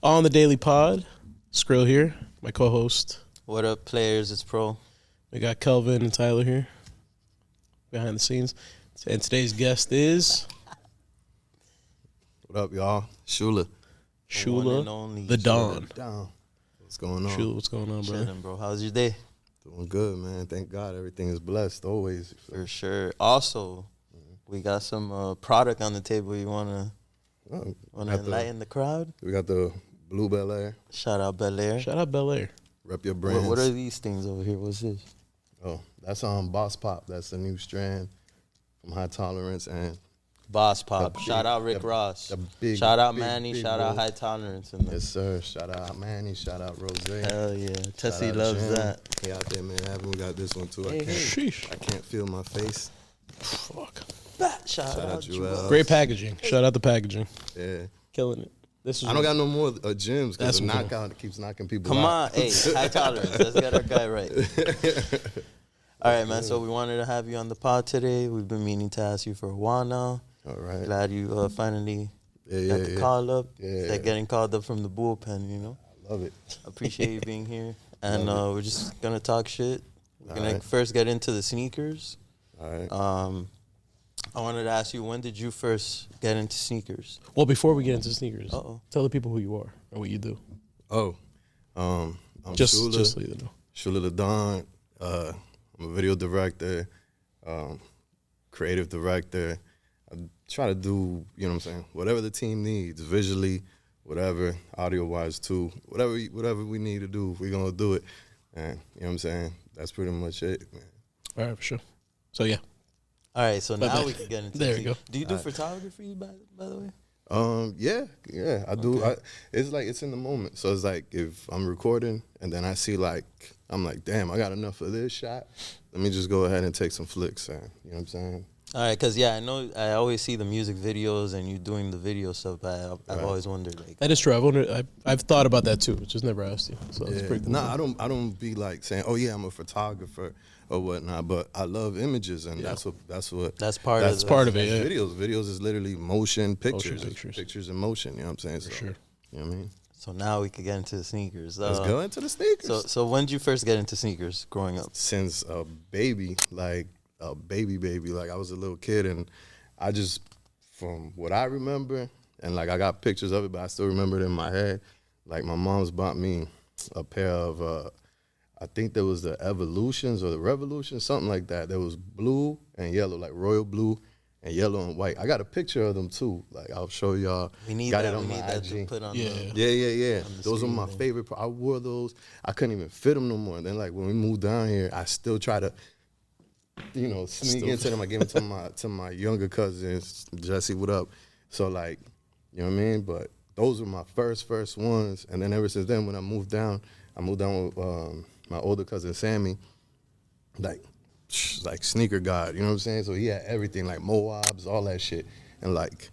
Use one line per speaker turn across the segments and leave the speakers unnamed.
On the Daily Pod, Skrill here, my co-host.
What up, players? It's Pro.
We got Kelvin and Tyler here, behind the scenes. And today's guest is...
What up, y'all? Shula
The Don.
What's going on?
Shula, what's going on, brother?
Chilling, bro. How's your day?
Doing good, man. Thank God everything is blessed always.
For sure. Also, we got some product on the table. You wanna enlighten the crowd?
We got the Blue Bel Air.
Shout out Bel Air.
Shout out Bel Air.
Rep your brands.
What are these things over here? What's this?
Oh, that's Boss Pop. That's a new strand from High Tolerance and
Boss Pop. Shout out Rick Ross. Shout out Manny. Shout out High Tolerance.
Yes, sir. Shout out Manny. Shout out Rose.
Hell yeah. Tessie loves that.
He out there, man. We got this one too.
Sheesh.
I can't feel my face.
Fuck.
Shout out Joel.
Great packaging. Shout out the packaging.
Yeah.
Killing it. This is
I don't got no more gyms because the
what I'm
knockout keeps knocking people out.
Come on. Hey, High Tolerance. Let's get our guy right. All right, man. So we wanted to have you on the pod today. We've been meaning to ask you for a while now.
All right.
Glad you finally got the call up. It's like getting called up from the bullpen, you know?
I love it.
Appreciate you being here. And we're just going to talk shit. We're going to first get into the sneakers.
All right.
I wanted to ask you, when did you first get into sneakers?
Well, before we get into sneakers,
Uh-oh.
tell the people who you are and what you do.
I'm
Just
Shula,
so you know.
Shula the Don. I'm a video director, creative director. I try to do, you know what I'm saying, whatever the team needs, visually, whatever, audio-wise too. Whatever we need to do, we're going to do it. And, you know what I'm saying, that's pretty much it, man.
All right, for sure. So, yeah.
All right, so now we can get into
There you go.
Do you do photography, by the way?
Yeah, I do. It's like it's in the moment. So it's like if I'm recording and then I see I'm like, damn, I got enough of this shot. Let me just go ahead and take some flicks. You know what I'm saying?
All right, because, I know I always see the music videos and you doing the video stuff, but I've always wondered.
That is true. I've thought about that, too. Just never asked you. So it's pretty cool.
I don't be like saying, oh, yeah, I'm a photographer or whatnot, but I love images, and that's part of it. Yeah. Videos is literally motion pictures. Pictures in motion, you know what I'm saying?
For sure.
You know what I mean?
So now we could get into the sneakers.
Let's go into the sneakers.
So when did you first get into sneakers growing up?
Since a baby, like a baby. Like I was a little kid, and I just, from what I remember, and like I got pictures of it, but I still remember it in my head. Like my mom's bought me a pair of, I think there was the Evolutions or the Revolutions, something like that. There was blue and yellow, like royal blue and yellow and white. I got a picture of them too. Like I'll show y'all.
We need
got
that.
it on
We need
my
that
IG.
to put on.
Yeah. Those are my favorite. I wore those. I couldn't even fit them no more. And then like when we moved down here, I still try to, sneak into them. I gave them to my younger cousins. Jesse, what up? So like, you know what I mean? But those were my first ones. And then ever since then, when I moved down with my older cousin Sammy, like sneaker god, you know what I'm saying? So he had everything, like Moabs, all that shit. And like,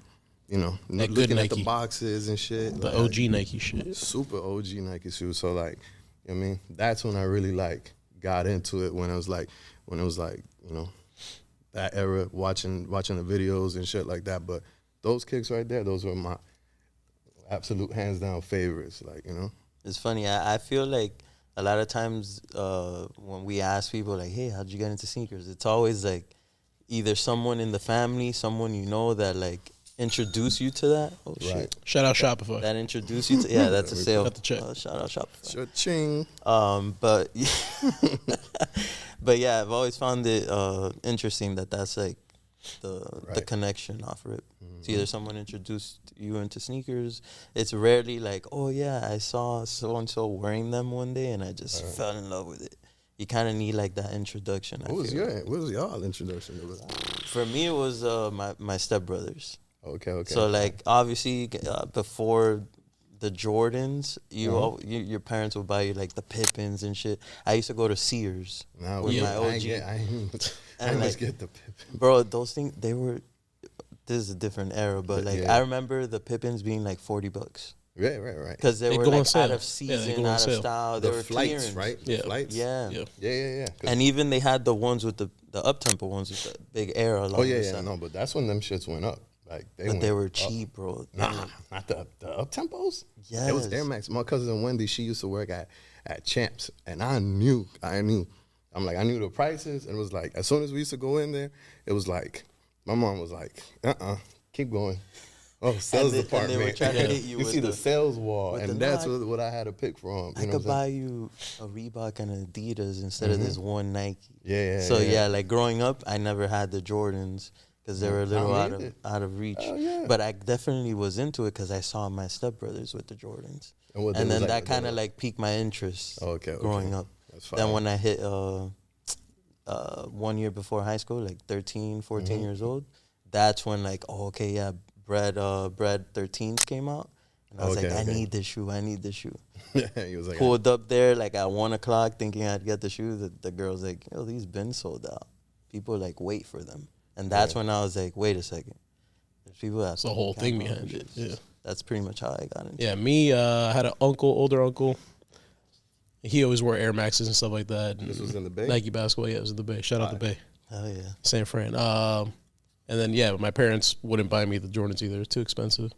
looking at the boxes and shit.
The
like,
OG Nike shit.
Super OG Nike shoes. So like, you know what I mean? That's when I really like got into it, when it was like, that era, watching the videos and shit like that. But those kicks right there, those were my absolute hands down favorites. Like,
It's funny. I feel like a lot of times when we ask people like, hey, how'd you get into sneakers? It's always like either someone in the family, someone that like introduced you to that. Oh,
right.
shit.
Shout out Shopify.
That introduced you to, yeah, that's a sale.
Got the check.
Shout out Shopify.
Cha-ching.
But yeah, I've always found it interesting that's like the connection off of it. Mm-hmm. It's either someone introduced you into sneakers. It's rarely like, oh yeah, I saw so and so wearing them one day and I just fell in love with it. You kind of need like that introduction.
What was y'all introduction to it?
For me, it was my stepbrothers.
Okay.
So like obviously before the Jordans, your parents would buy you like the Pippins and shit. I used to go to Sears with my OG.
I ain't get the Pippins.
Bro, those things, this is a different era, but like I remember the Pippins being like $40.
Right.
Because they were
go on
like
sale.
out of season, out of style. They were
flights,
clearance.
right?
Yeah.
Flights.
Yeah.
And
And even they had the ones with the up-tempo ones with the big air along the side.
No, but that's when them shits went up. Like
but they were cheap, bro.
Nah, not the up tempos.
Yes.
It was Air Max. My cousin Wendy, she used to work at Champs, and I knew. I knew the prices, and it was like as soon as we used to go in there, it was like my mom was like, keep going. Oh, sales department.
And they were trying to hit you
you
with
see the sales wall,
with
and
the
that's
knock.
what I had to pick from.
I could buy you a Reebok and Adidas instead of this one Nike.
Yeah.
So yeah, like growing up, I never had the Jordans because they were a little out of reach.
Oh, yeah.
But I definitely was into it because I saw my stepbrothers with the Jordans,
And
and then that kind of like piqued my interest.
Okay.
Growing up.
That's fine.
Then when I hit 1 year before high school, like 13, 14 years old, that's when like, Bread 13s came out. And I was like, I need this shoe.
He was like,
Pulled up there like at 1 o'clock thinking I'd get the shoe. The girl's like, yo, these been sold out. People like wait for them. And that's when I was like, wait a second. There's people that.
It's the whole thing behind it. Yeah.
That's pretty much how I got into it.
Yeah, me, I had an older uncle. He always wore Air Maxes and stuff like that.
This was in the Bay?
Nike basketball, yeah, it was in the Bay. Shout out the Bay.
Hell yeah.
San Fran. And then, yeah, my parents wouldn't buy me the Jordans either. Too expensive.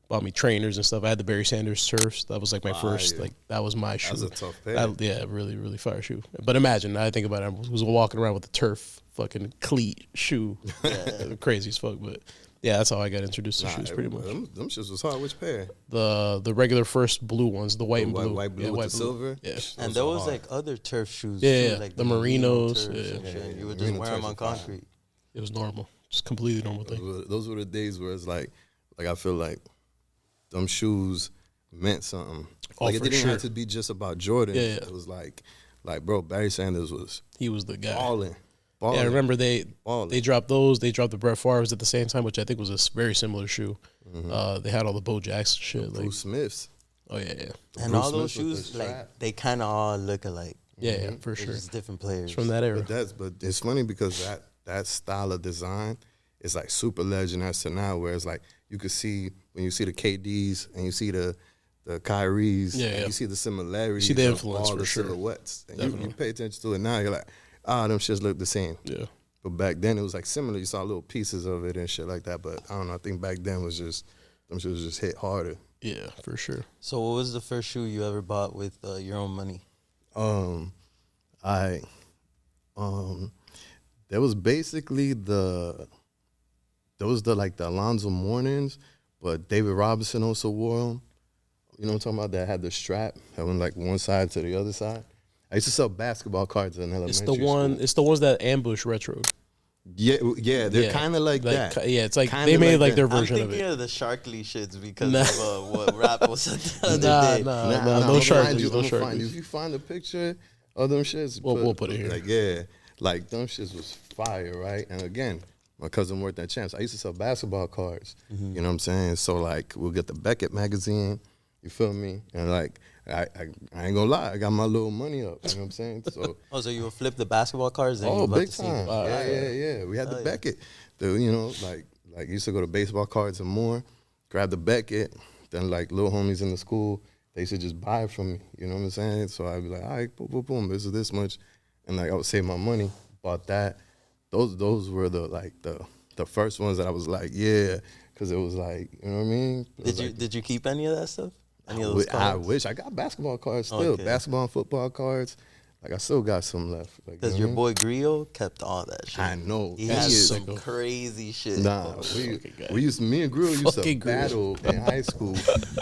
Bought me trainers and stuff. I had the Barry Sanders Surfs. That was like my first, that was my shoe.
That was a tough pair.
Yeah, really, really fire shoe. But imagine, I think about it, I was walking around with the turf fucking cleat shoe. Crazy as fuck. But yeah, that's how I got introduced to shoes pretty much.
Them shits was hard. Which pair?
The regular first blue ones, the white and blue.
White blue with the silver?
Yeah.
And there was like other turf shoes
Yeah,
too, like
the Merinos.
and shit. You would just wear them on concrete.
It was normal. Just completely normal thing.
Those were the days where it's like I feel like them shoes meant something.
Oh,
Like it
for
didn't
sure.
have to be just about Jordan.
Yeah.
It was like bro, Barry Sanders was
He was the guy.
balling.
Yeah, I remember they dropped those. They dropped the Brett Favre's at the same time, which I think was a very similar shoe. They had all the Bo Jackson shit.
Bruce Smiths.
Oh yeah.
And
Bruce
all those
Smith with
shoes,
the
like
strap.
they kind of all look alike.
Yeah, for
They're
sure.
just different players.
It's from that era.
But it's funny because that style of design is like super legend as to now, where it's like you could see when you see the KDs and you see the Kyries, and you see the similarities,
You see the
of
influence
all
for
the
sure.
silhouettes. And you pay attention to it now, you're like, them shits look the same.
Yeah.
But back then it was like similar. You saw little pieces of it and shit like that. But I don't know. I think back then was just them shits just hit harder.
Yeah, for sure.
So what was the first shoe you ever bought with your own money?
There was basically the Alonzo Mournings, but David Robinson also wore them. You know what I'm talking about? That had the strap that went like one side to the other side. I used to sell basketball cards in elementary
It's
school.
the ones that ambush retro.
Yeah, they're kind of like that.
Yeah, it's like
Kinda
they made
like
like their
that.
I'm
version of
thinking
it.
of the Sharkly shits because of what Rap was said the other day.
Nah,
I'm
no
gonna find
Sharpies,
you-
no
I'm gonna find you.
Sharpies.
If you find a picture of them shits,
We'll put it here.
Like them shits was fire, right? And again, my cousin worked at Champs. I used to sell basketball cards. You know what I'm saying? So like we'll get the Beckett magazine. You feel me? And like I ain't gonna lie, I got my little money up. You know what I'm saying? So
So you would flip the basketball cards and you would
big
to see
time.
them.
Yeah. We had the Beckett. Like used to go to baseball cards and more. Grab the Beckett. Then like little homies in the school, they used to just buy it from me. You know what I'm saying? So I'd be like, all right, boom, boom, boom. This is this much, and like I would save my money. Bought that. Those were the first ones that I was like, yeah, because it was like, you know what I mean?
Did you keep any of that stuff? Any of
I
those
I
cards?
wish I got basketball cards still.
Okay.
Basketball and football cards. Like I still got some left. Like,
Because
you
your
know what
boy Griot kept all that shit.
I mean? I know.
He
He
has
is-
some crazy shit.
Nah,
guy.
me and Grill used to
Fucking Grill.
battle in high school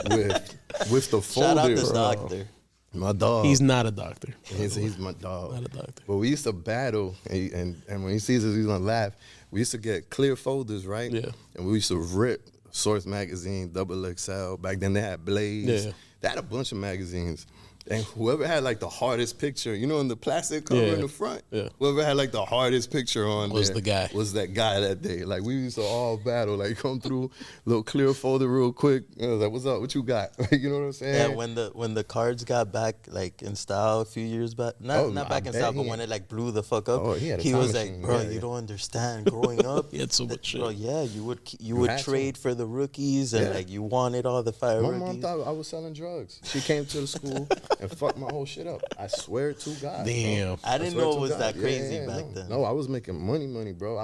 with the
Shout out
folders.
to Doctor.
My dog.
He's not a doctor.
He's my dog.
Not a doctor.
But we used to battle, and when he sees us, he's gonna laugh. We used to get clear folders, right?
Yeah.
And we used to rip Source magazine, Double XL. Back then they had Blaze.
Yeah.
They had a bunch of magazines. And whoever had like the hardest picture, you know, in the plastic cover
Yeah.
in the front,
Yeah.
whoever had like the hardest picture on
Was
there
the guy.
Was that guy that day. Like we used to all battle, like come through, little clear folder real quick. I was like, what's up? What you got? You know what I'm saying?
Yeah, when the cards got back like in style a few years back, not back
I
in
bet
style,
he
but when it like blew the fuck up,
Oh, he had a
he
time
was
machine,
like, bro,
yeah.
you don't understand. Growing up,
He had so much shit.
bro, yeah, you would
had to.
trade for the rookies and
Yeah.
like you wanted all the fire
My
rookies.
mom thought I was selling drugs. She came to the school and fucked my whole shit up. I swear to God.
Damn.
I didn't
swear
know
to
it was
God.
that crazy
Yeah,
back
no.
then.
No, I was making money, bro.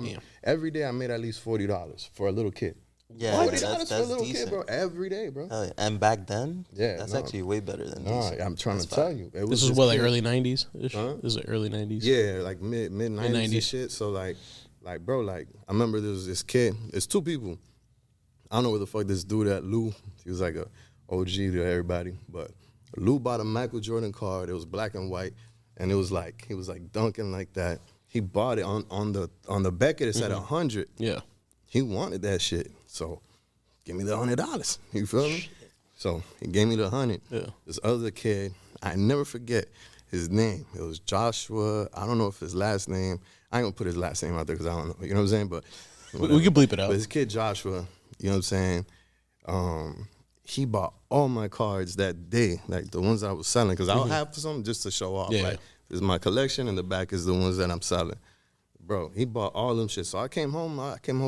Every day I made at least $40 for a little kid.
Yeah,
$40
that's
for a little
decent.
kid, bro. Every day, bro.
And back then,
Yeah,
that's
no.
actually way better than
No,
decent.
I'm trying
That's
to tell
fine.
you.
This was what, like
kid.
early 90s ish?
Huh?
This is early 90s.
Yeah, like mid 90s and
90s.
shit. So like bro, like I remember there was this kid. It's two people. I don't know where the fuck this dude at Lou. He was like a OG to everybody, but Lou bought a Michael Jordan card. It was black and white, and it was like he was like dunking like that. He bought it on the Beckett. It said 100.
Yeah.
He wanted that shit, so give me the $100. You feel me? So he gave me the 100.
Yeah.
This other kid, I never forget his name. It was Joshua. I don't know if his last name. I ain't gonna put his last name out there because I don't know. You know what I'm saying? But
We can bleep it out.
But his kid Joshua, you know what I'm saying? He bought all my cards that day, like the ones I was selling, because I'll have some just to show off.
Yeah.
Like, this is my collection, and the back is the ones that I'm selling. Bro, he bought all them shit. So I came home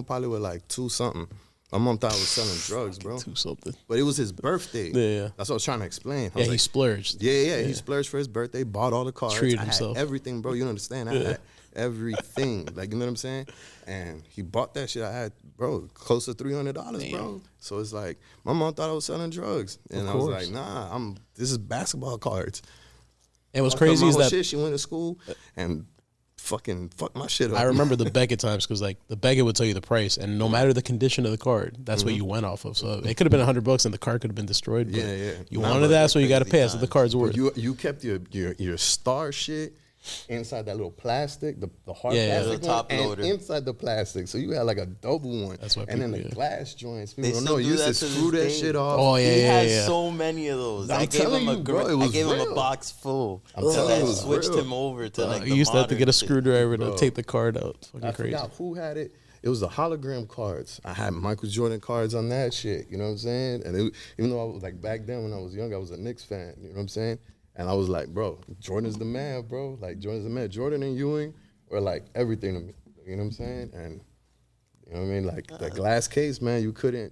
probably with like 2 something. My mom thought I was selling drugs, bro.
2 something.
But it was his birthday.
Yeah.
That's what I was trying to explain.
Yeah, he splurged.
Yeah, he splurged for his birthday, bought all the cards.
Treated
I had
himself.
everything, bro. You understand? I had everything. Like, you know what I'm saying? And he bought that shit. I had, bro, close to $300, bro. So it's like, my mom thought I was selling drugs. And I was like, nah, this is basketball cards.
And what's crazy is that
shit, she went to school and fucking fucked my shit up.
I remember the Beckett times because like the Beckett would tell you the price, and no matter the condition of the card, that's what you went off of. So it could have been $100 and the card could have been destroyed. But
Yeah.
You wanted that, so you got to pay. That's what the card's worth.
You kept your star shit inside that little plastic, the hard plastic
the top
one,
loader.
and inside the plastic. So you had like a double one.
That's why
and then
people-
the glass joints.
They
People don't
still
know.
do
You used
that
to
to
screw
this
that
day.
shit off.
Oh, yeah,
He has
yeah.
so many of those.
I'm
I gave
telling
him a
you, bro, it
I
was
gave him a
real.
box full.
I'm telling you,
I
it was
switched
real.
him over to like the
You used to have to get a
modern shit.
screwdriver to
Bro.
take the card out. Fucking
I
crazy.
forgot who had it. It was the hologram cards. I had Michael Jordan cards on that shit. You know what I'm saying? And even though I was like back then when I was young, I was a Knicks fan. You know what I'm saying? And I was like, bro, Jordan's the man, bro. Like Jordan's the man. Jordan and Ewing were like everything to me. You know what I'm saying? And you know what I mean? Like the glass case, man, you couldn't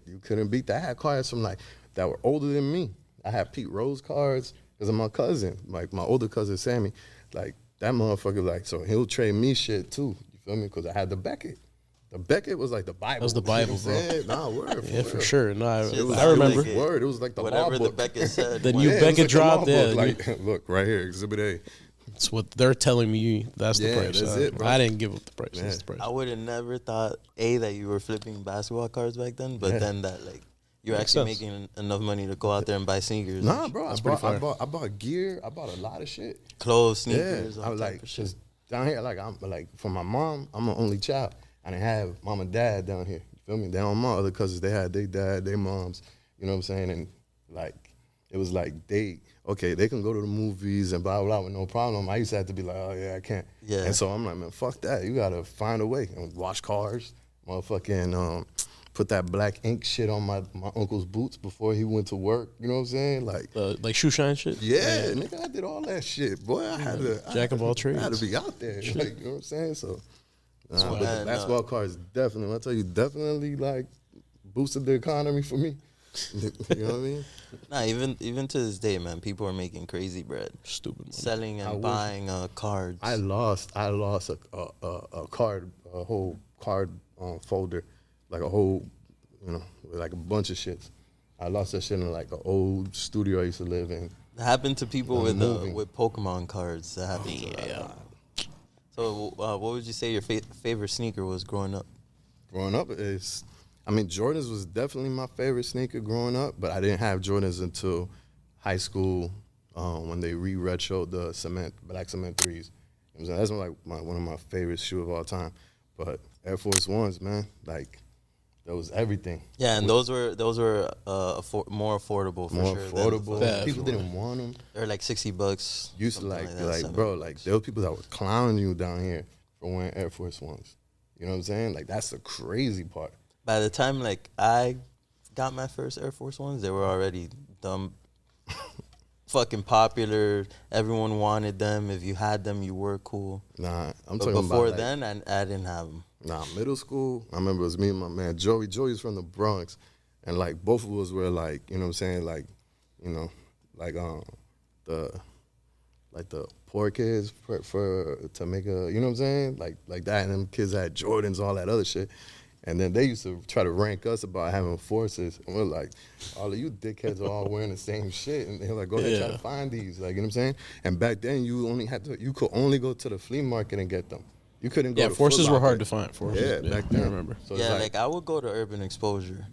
beat that. I had cards from like that were older than me. I had Pete Rose cards because of my cousin, like my older cousin Sammy. Like that motherfucker, like, so he'll trade me shit too. You feel me? Because I had the Beckett. The Beckett was like the Bible.
That was the Bible,
You know what I'm saying? Nah, word.
Yeah, for
real.
sure. No, I
was
remember.
like
Word. It was like the law
Whatever the
book.
Beckett said.
The
went.
new
Yeah, it was
Beckett
like the law
dropped. Yeah,
book. Like, look right here, Exhibit A.
that's what they're telling me. That's the
Yeah,
price.
that's it, bro.
I didn't give up the price.
Yeah.
That's the price.
I would have never thought that you were flipping basketball cards back then, but
Yeah.
then that like you're
Makes
actually
sense.
making enough money to go out there and buy sneakers,
Nah, bro. I
pretty fire.
bought gear. I bought a lot of shit.
clothes,
Yeah,
sneakers,
I
all
was
type
like,
of shit.
cause down here, like I'm like for my mom, I'm an only child. I didn't have mom and dad down here. You feel me? Down my other cousins, they had their dad, their moms. You know what I'm saying? And like it was like they can go to the movies and blah blah with no problem. I used to have to be like, oh yeah, I can't.
Yeah.
And so I'm like, man, fuck that. You gotta find a way and wash cars, motherfucking put that black ink shit on my uncle's boots before he went to work. You know what I'm saying? Like
Shoe shine shit.
yeah, nigga, I did all that shit. Boy, I had to
Jack of all trades.
I had to be out there. Like, you know what I'm saying? So but the
Man,
basketball cards definitely, I tell you, definitely like boosted the economy for me. You know what I mean?
Nah, even to this day, man, people are making crazy bread,
Stupid money.
selling
I
and
wish-
buying cards.
I lost a card, a whole card folder, like a whole, you know, with like a bunch of shits. I lost that shit in like an old studio I used to live in.
That happened to people
I'm
with
moving.
with Pokemon cards. That happened to a lot. So, what would you say your favorite sneaker was growing up?
Growing up, Jordans was definitely my favorite sneaker growing up, but I didn't have Jordans until high school when they re-retroed the black cement threes. You know what I'm saying? That's like one of my favorite shoes of all time. But Air Force Ones, man, like that was everything.
Yeah, and those were more affordable for
More
sure.
affordable.
Yeah,
People
for
didn't want them.
They're like $60.
Used to
something
like
that,
bro,
$70.
like there were people that were clowning you down here for wearing Air Force Ones. You know what I'm saying? Like that's the crazy part.
By the time like I got my first Air Force Ones, they were already dumb, fucking popular. Everyone wanted them. If you had them, you were cool.
Nah, I'm
But
talking
before
about like,
then, I didn't have them.
nah, middle school, I remember it was me and my man Joey. Joey's from the Bronx. And like both of us were like, you know what I'm saying, like, you know, like the poor kids for to make a, you know what I'm saying? Like that, and them kids had Jordans, all that other shit. And then they used to try to rank us about having forces. And we're like, all of you dickheads are all wearing the same shit. And they're like, go ahead, try to find these. Like, you know what I'm saying? And back then, you could only go to the flea market and get them. You couldn't go to
forces
Foot
were hard
Locker.
to find. Forces.
Yeah, back then.
I remember.
So
Yeah, like I would go to Urban Exposure.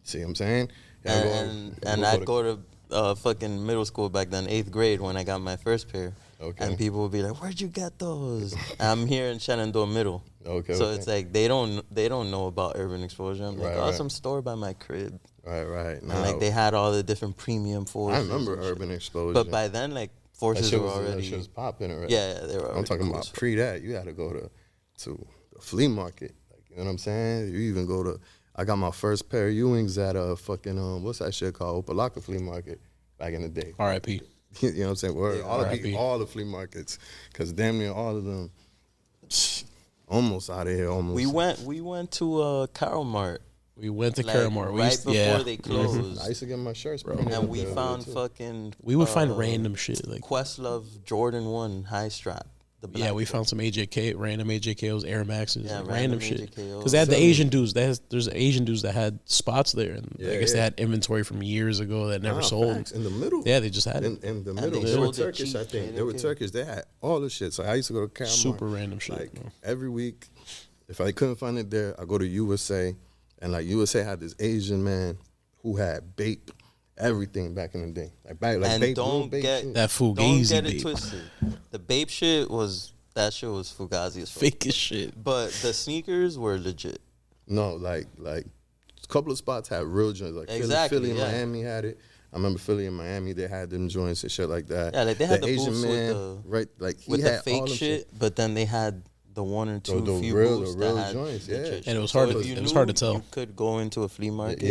see what I'm saying?
And I'd go to fucking middle school back then, 8th grade, when I got my first pair.
Okay.
And people would be like, "Where'd you get those?" I'm here in Shenandoah Middle.
Okay.
So it's like they don't know about Urban Exposure. I'm like,
Right.
some store by my crib.
Right.
And like they had all the different premium forces.
I remember Urban Exposure.
But by then, like forces were already.
That shit was popping already.
Yeah, they were.
I'm talking about pre that. You had to go to the flea market. Like, you know what I'm saying? You even go to. I got my first pair of Ewings at a fucking what's that shit called? Opalaka Flea Market back in the day.
R.I.P.
You know what I'm saying? Word.
R.I.P.
All the flea markets, because damn near all of them, almost out of here. Almost.
We went to Carol Mart.
We went to
Like,
Carol Mart.
right before they closed.
I used to get my shirts printed.
And we
up there
found
too.
fucking.
We would find random shit like.
Questlove Jordan 1 high strap. The black
Yeah, we
pair.
found some random AJKOs, Air Maxes,
Yeah,
random
random
shit.
AJKOs.
Because they had the Asian dudes. There's Asian dudes that had spots there, and I guess they had inventory from years ago that never sold.
Facts. In the middle.
Yeah, they just had it.
In the
And
middle.
they
They were
sold it
Turkish,
cheap.
I think.
They
They were
didn't care.
Turkish. They had all the shit. So I used to go to Carol
Super
Mart,
random shit.
like
bro.
every week. If I couldn't find it there, I go to USA, and like USA had this Asian man who had Bape, everything back in the day. Like
And
Bape,
don't
real Bape
get-
shit.
That
Don't
Fugazi
get it
babe.
twisted. The Bape shit was Fugazi as fuck.
Fake as shit.
But the sneakers were legit.
No, like a couple of spots had real joints. Like
Exactly,
Philly and
yeah.
Miami had it. I remember Philly and Miami, they had them joints and shit like that.
Yeah, like they had the
Asian
booths with
man,
the-
right? Like he
With
had
the
all
fake
them
shit, but then they had the one or two
The
few
real-
booths
the real
that had
joints, yeah.
legit
And
shit.
it was
So
hard
if
to-
you
it was
knew,
hard to tell.
You could go into a flea market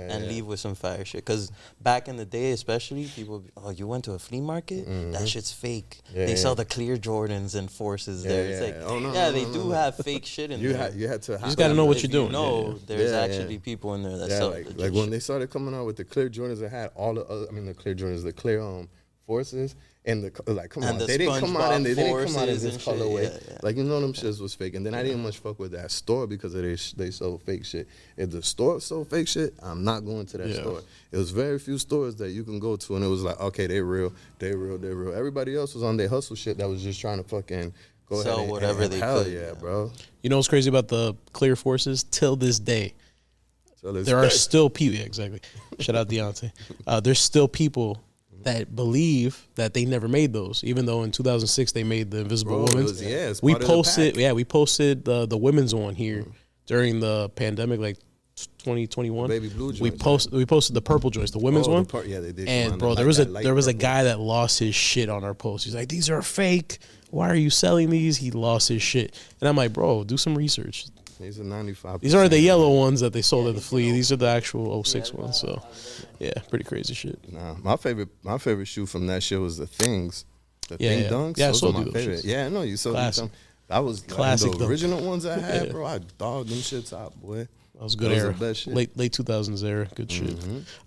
and
yeah.
leave with some fire shit. Because back in the day, especially, people would be, oh, you went to a flea market? That shit's fake.
Yeah,
They sell
yeah.
the clear Jordans and Forces there. It's like,
Oh, no,
yeah,
no,
they
no,
do
no.
have fake shit in
You
there.
had to.
You just gotta know what you're doing.
You know,
Yeah.
there's
Yeah,
actually
yeah.
people in there that
Yeah,
sell
like
legit
when
shit.
they started coming out with the clear Jordans that had all the other, the clear Jordans, the clear Forces, and come
And
on,
the
they didn't come out and they didn't come out in
SpongeBob
this
Forces and shit,
colorway.
yeah.
Like, you know, them shits was fake, and then I didn't much fuck with that store because of they sold fake shit. If the store sold fake shit, I'm not going to that
Yeah.
store. It was very few stores that you can go to, and it was like, okay, they real. Everybody else was on their hustle shit that was just trying to fucking go
Sell
ahead and
whatever
and
they
hell
could,
yeah,
yeah.
bro.
You know what's crazy about the clear forces? Till this day,
So let's
there are still people. Yeah, exactly. Shout out Deontay. There's still people that believe that they never made those, even though in 2006 they made the Invisible
Bro, it
Woman's.
was- yeah, it's
we
part of the
posted.
pack.
Yeah, we posted the women's one here during the pandemic, like 2021.
Baby blue
We
joints,
we posted the purple joints, the women's
Oh, the
one.
yeah, they did. come
And
on,
bro,
like
there was
that light
there was a
purple.
guy that lost his shit on our post. He's like, "These are fake. Why are you selling these?" He lost his shit, and I'm like, "Bro, do some research.
These are 95.
These aren't the yellow ones that they sold at the flea. These are the actual 06 ones." So, yeah, pretty crazy shit.
Nah, my favorite shoe from that shit was the Things. The
Yeah,
Thing
yeah.
Dunks.
Yeah, I
those
sold
are
you
my
those
favorite.
shits.
Yeah, I know you sold me
Classic.
some. That was
Classic
like the
dunks.
original ones I had,
Yeah.
bro. I dogged them shits out, boy.
That was a good
Those
era.
are the best shit. Mm-hmm.
Late 2000s era. Good shit.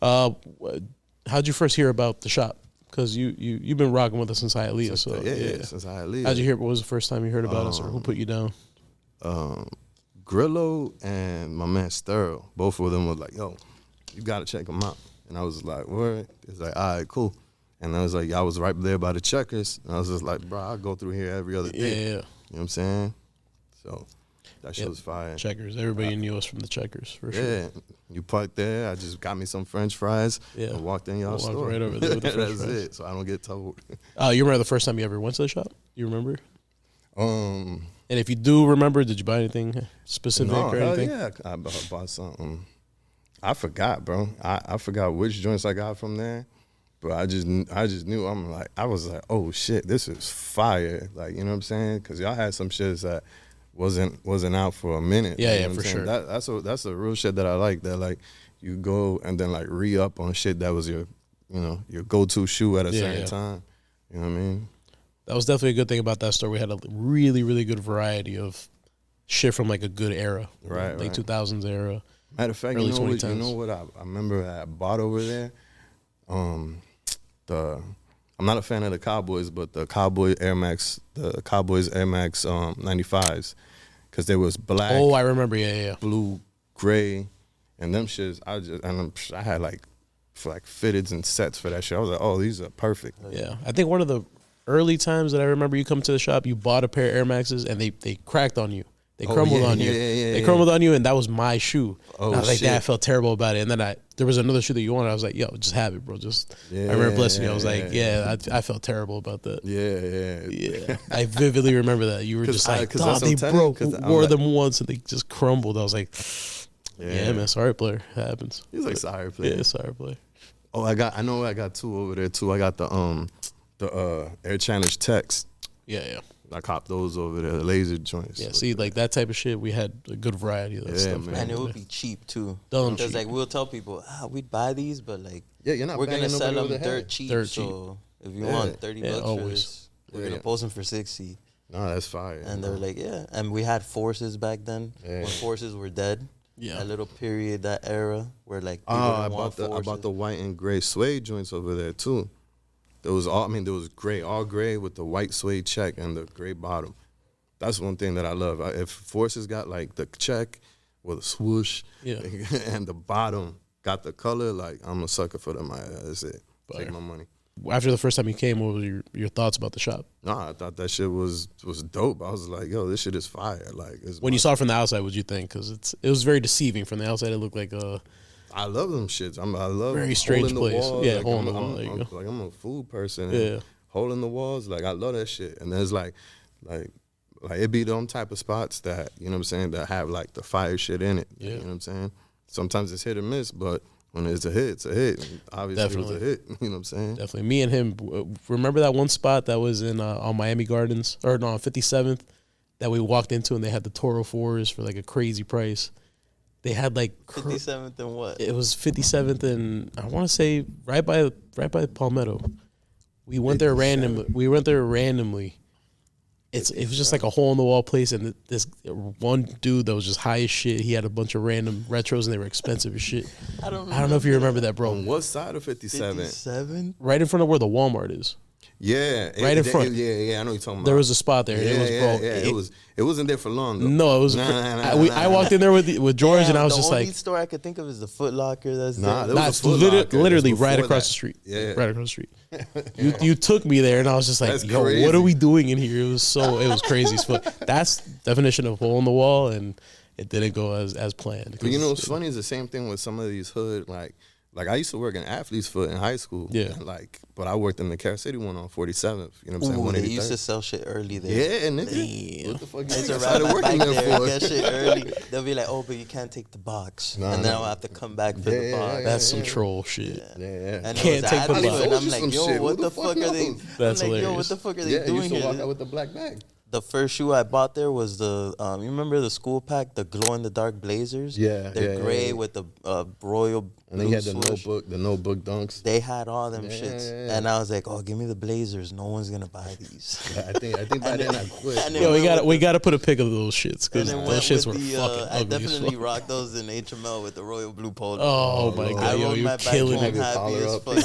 How'd you first hear about the shop? Because you've been rocking with us since Hialeah. So
yeah, since I had
How'd you hear? What was the first time you heard about us, or who put you down?
Grillo and my man Sterl, both of them was like, yo, you gotta check them out. And I was like, word? It's like, all right, cool. And I was like, I was right there by the Checkers. And I was just like, bro, I go through here every other day.
Yeah,
You know what I'm saying? So that shit was fire.
Checkers. Everybody knew us from the Checkers for sure.
Yeah, you parked there. I just got me some French fries.
Yeah.
And walked in y'all
Walked
store.
right over there with the French
That's
fries.
it. So I don't get told.
You remember the first time you ever went to the shop? You remember?
Um,
And if you do remember, did you buy anything specific
no,
or
hell
anything?
yeah, I bought something. I forgot, bro. I forgot which joints I got from there, but I just knew. I was like, oh shit, this is fire. Like, you know what I'm saying? Because y'all had some shits that wasn't out for a minute.
Yeah,
Like, you
yeah,
know what
for
I'm saying?
sure.
That's a real shit that I like. That like you go and then like re-up on shit that was your go-to shoe at a certain time. You know what I mean?
That was definitely a good thing about that store. We had a really, really good variety of shit from like a good era.
Right,
Late
right.
2000s era.
Matter of fact,
Early
you know
2010s.
what I remember I bought over there? I'm not a fan of the Cowboys, but the Cowboys Air Max 95s, because there was black,
Oh, I remember. Yeah, yeah.
blue, gray, and them shits. I had like fitteds and sets for that shit. I was like, oh, these are perfect.
Yeah, I think one of the early times that I remember you come to the shop, you bought a pair of Air Maxes and they cracked on you. They crumbled on you. They crumbled on you, and that was my shoe.
Oh,
and I was like,
shit.
I felt terrible about it. And then there was another shoe that you wanted. I was like, yo, just have it, bro. I remember blessing you. I was like, I felt terrible about that. Yeah. I vividly remember that. You were just like, they broke. Wore them once and they just crumbled. I was like, yeah, man, sorry, player. It happens.
He was like, sorry, player.
Yeah, sorry, player.
Oh, I got two over there too. I got the Air Challenge Techs.
Yeah.
I copped those over there, the laser joints.
Yeah, see, like that type of shit, we had a good variety of that stuff.
Man. And it would be cheap too.
Because
like we'll tell people, we'd buy these, but like
you're not
we're gonna sell them dirt cheap.
Dirt
so if you want $30 for this, we're gonna post them for $60.
No, that's fire.
And they're like, and we had Forces back then when Forces were dead.
Yeah,
that little period, that era where like
I bought the white and gray suede joints over there too. There was all gray with the white suede check and the gray bottom. That's one thing that I love. If Forces got like the check with a swoosh, and the bottom got the color, like I'm a sucker for them. That's it. Take my money.
After the first time you came, what were your thoughts about the shop?
Nah, I thought that shit was dope. I was like, yo, this shit is fire. Like,
when you saw it from the outside, what'd you think? Because it was very deceiving from the outside. It looked like
I love them shits. I love
very strange place.
Walls.
Yeah,
like,
hole in the wall. There you go.
Like I'm a food person. Yeah, hole in the walls. Like I love that shit. And there's like it be them type of spots that you know what I'm saying that have like the fire shit in it. Yeah, you know what I'm saying. Sometimes it's hit or miss, but when it's a hit, it's a hit. And obviously,
definitely.
It was a hit. You know what I'm saying.
Definitely. Me and him. Remember that one spot that was in on Miami Gardens or no, on 57th that we walked into and they had the Toro 4s for like a crazy price. They had like
57th and what?
It was 57th and I want to say right by Palmetto. We went there randomly. It was just like a hole in the wall place, and this one dude that was just high as shit. He had a bunch of random retros, and they were expensive as shit. I don't know if you remember that, bro.
On what side of 57?
57?
Right in front of where the Walmart is.
Yeah,
right in front.
Yeah, I know you're talking about.
There was a spot there.
It wasn't there for long though.
No, it was. I walked in there with George, and I was just like,
the only store I could think of is the Foot Locker.
That's
literally right across the street.
Yeah,
right across the street. You took me there, and I was just like, yo, crazy. What are we doing in here? It was crazy as fuck. That's definition of hole in the wall, and it didn't go as planned.
But you know what's funny is the same thing with some of these hood like I used to work in Athlete's Foot in high school.
Yeah.
But I worked in the Carol City one on 47th. You know what I'm saying?
They used to sell shit early there.
Yeah, nigga. What the fuck you started working there for?
Get shit early. They'll be like, oh, but you can't take the box. And then I'll have to come back for the box.
That's some troll shit.
Yeah.
And
can't take the box.
And I'm like, yo, what the fuck are they?
That's hilarious.
Yo, what the fuck are they doing
here?
Walk
out with the black bag.
The first shoe I bought there was the you remember the school pack, the glow in the dark Blazers?
Yeah,
they're gray with the royal.
And they had the notebook dunks.
They had all them shits, and I was like, "Oh, give me the Blazers. No one's gonna buy these."
I think by then I quit.
Yo, we got to put a pic of those shits because those shits were fucking ugly.
I definitely rocked those in HML with the royal blue polo.
Oh my god,
I rode my bike home happy as fuck.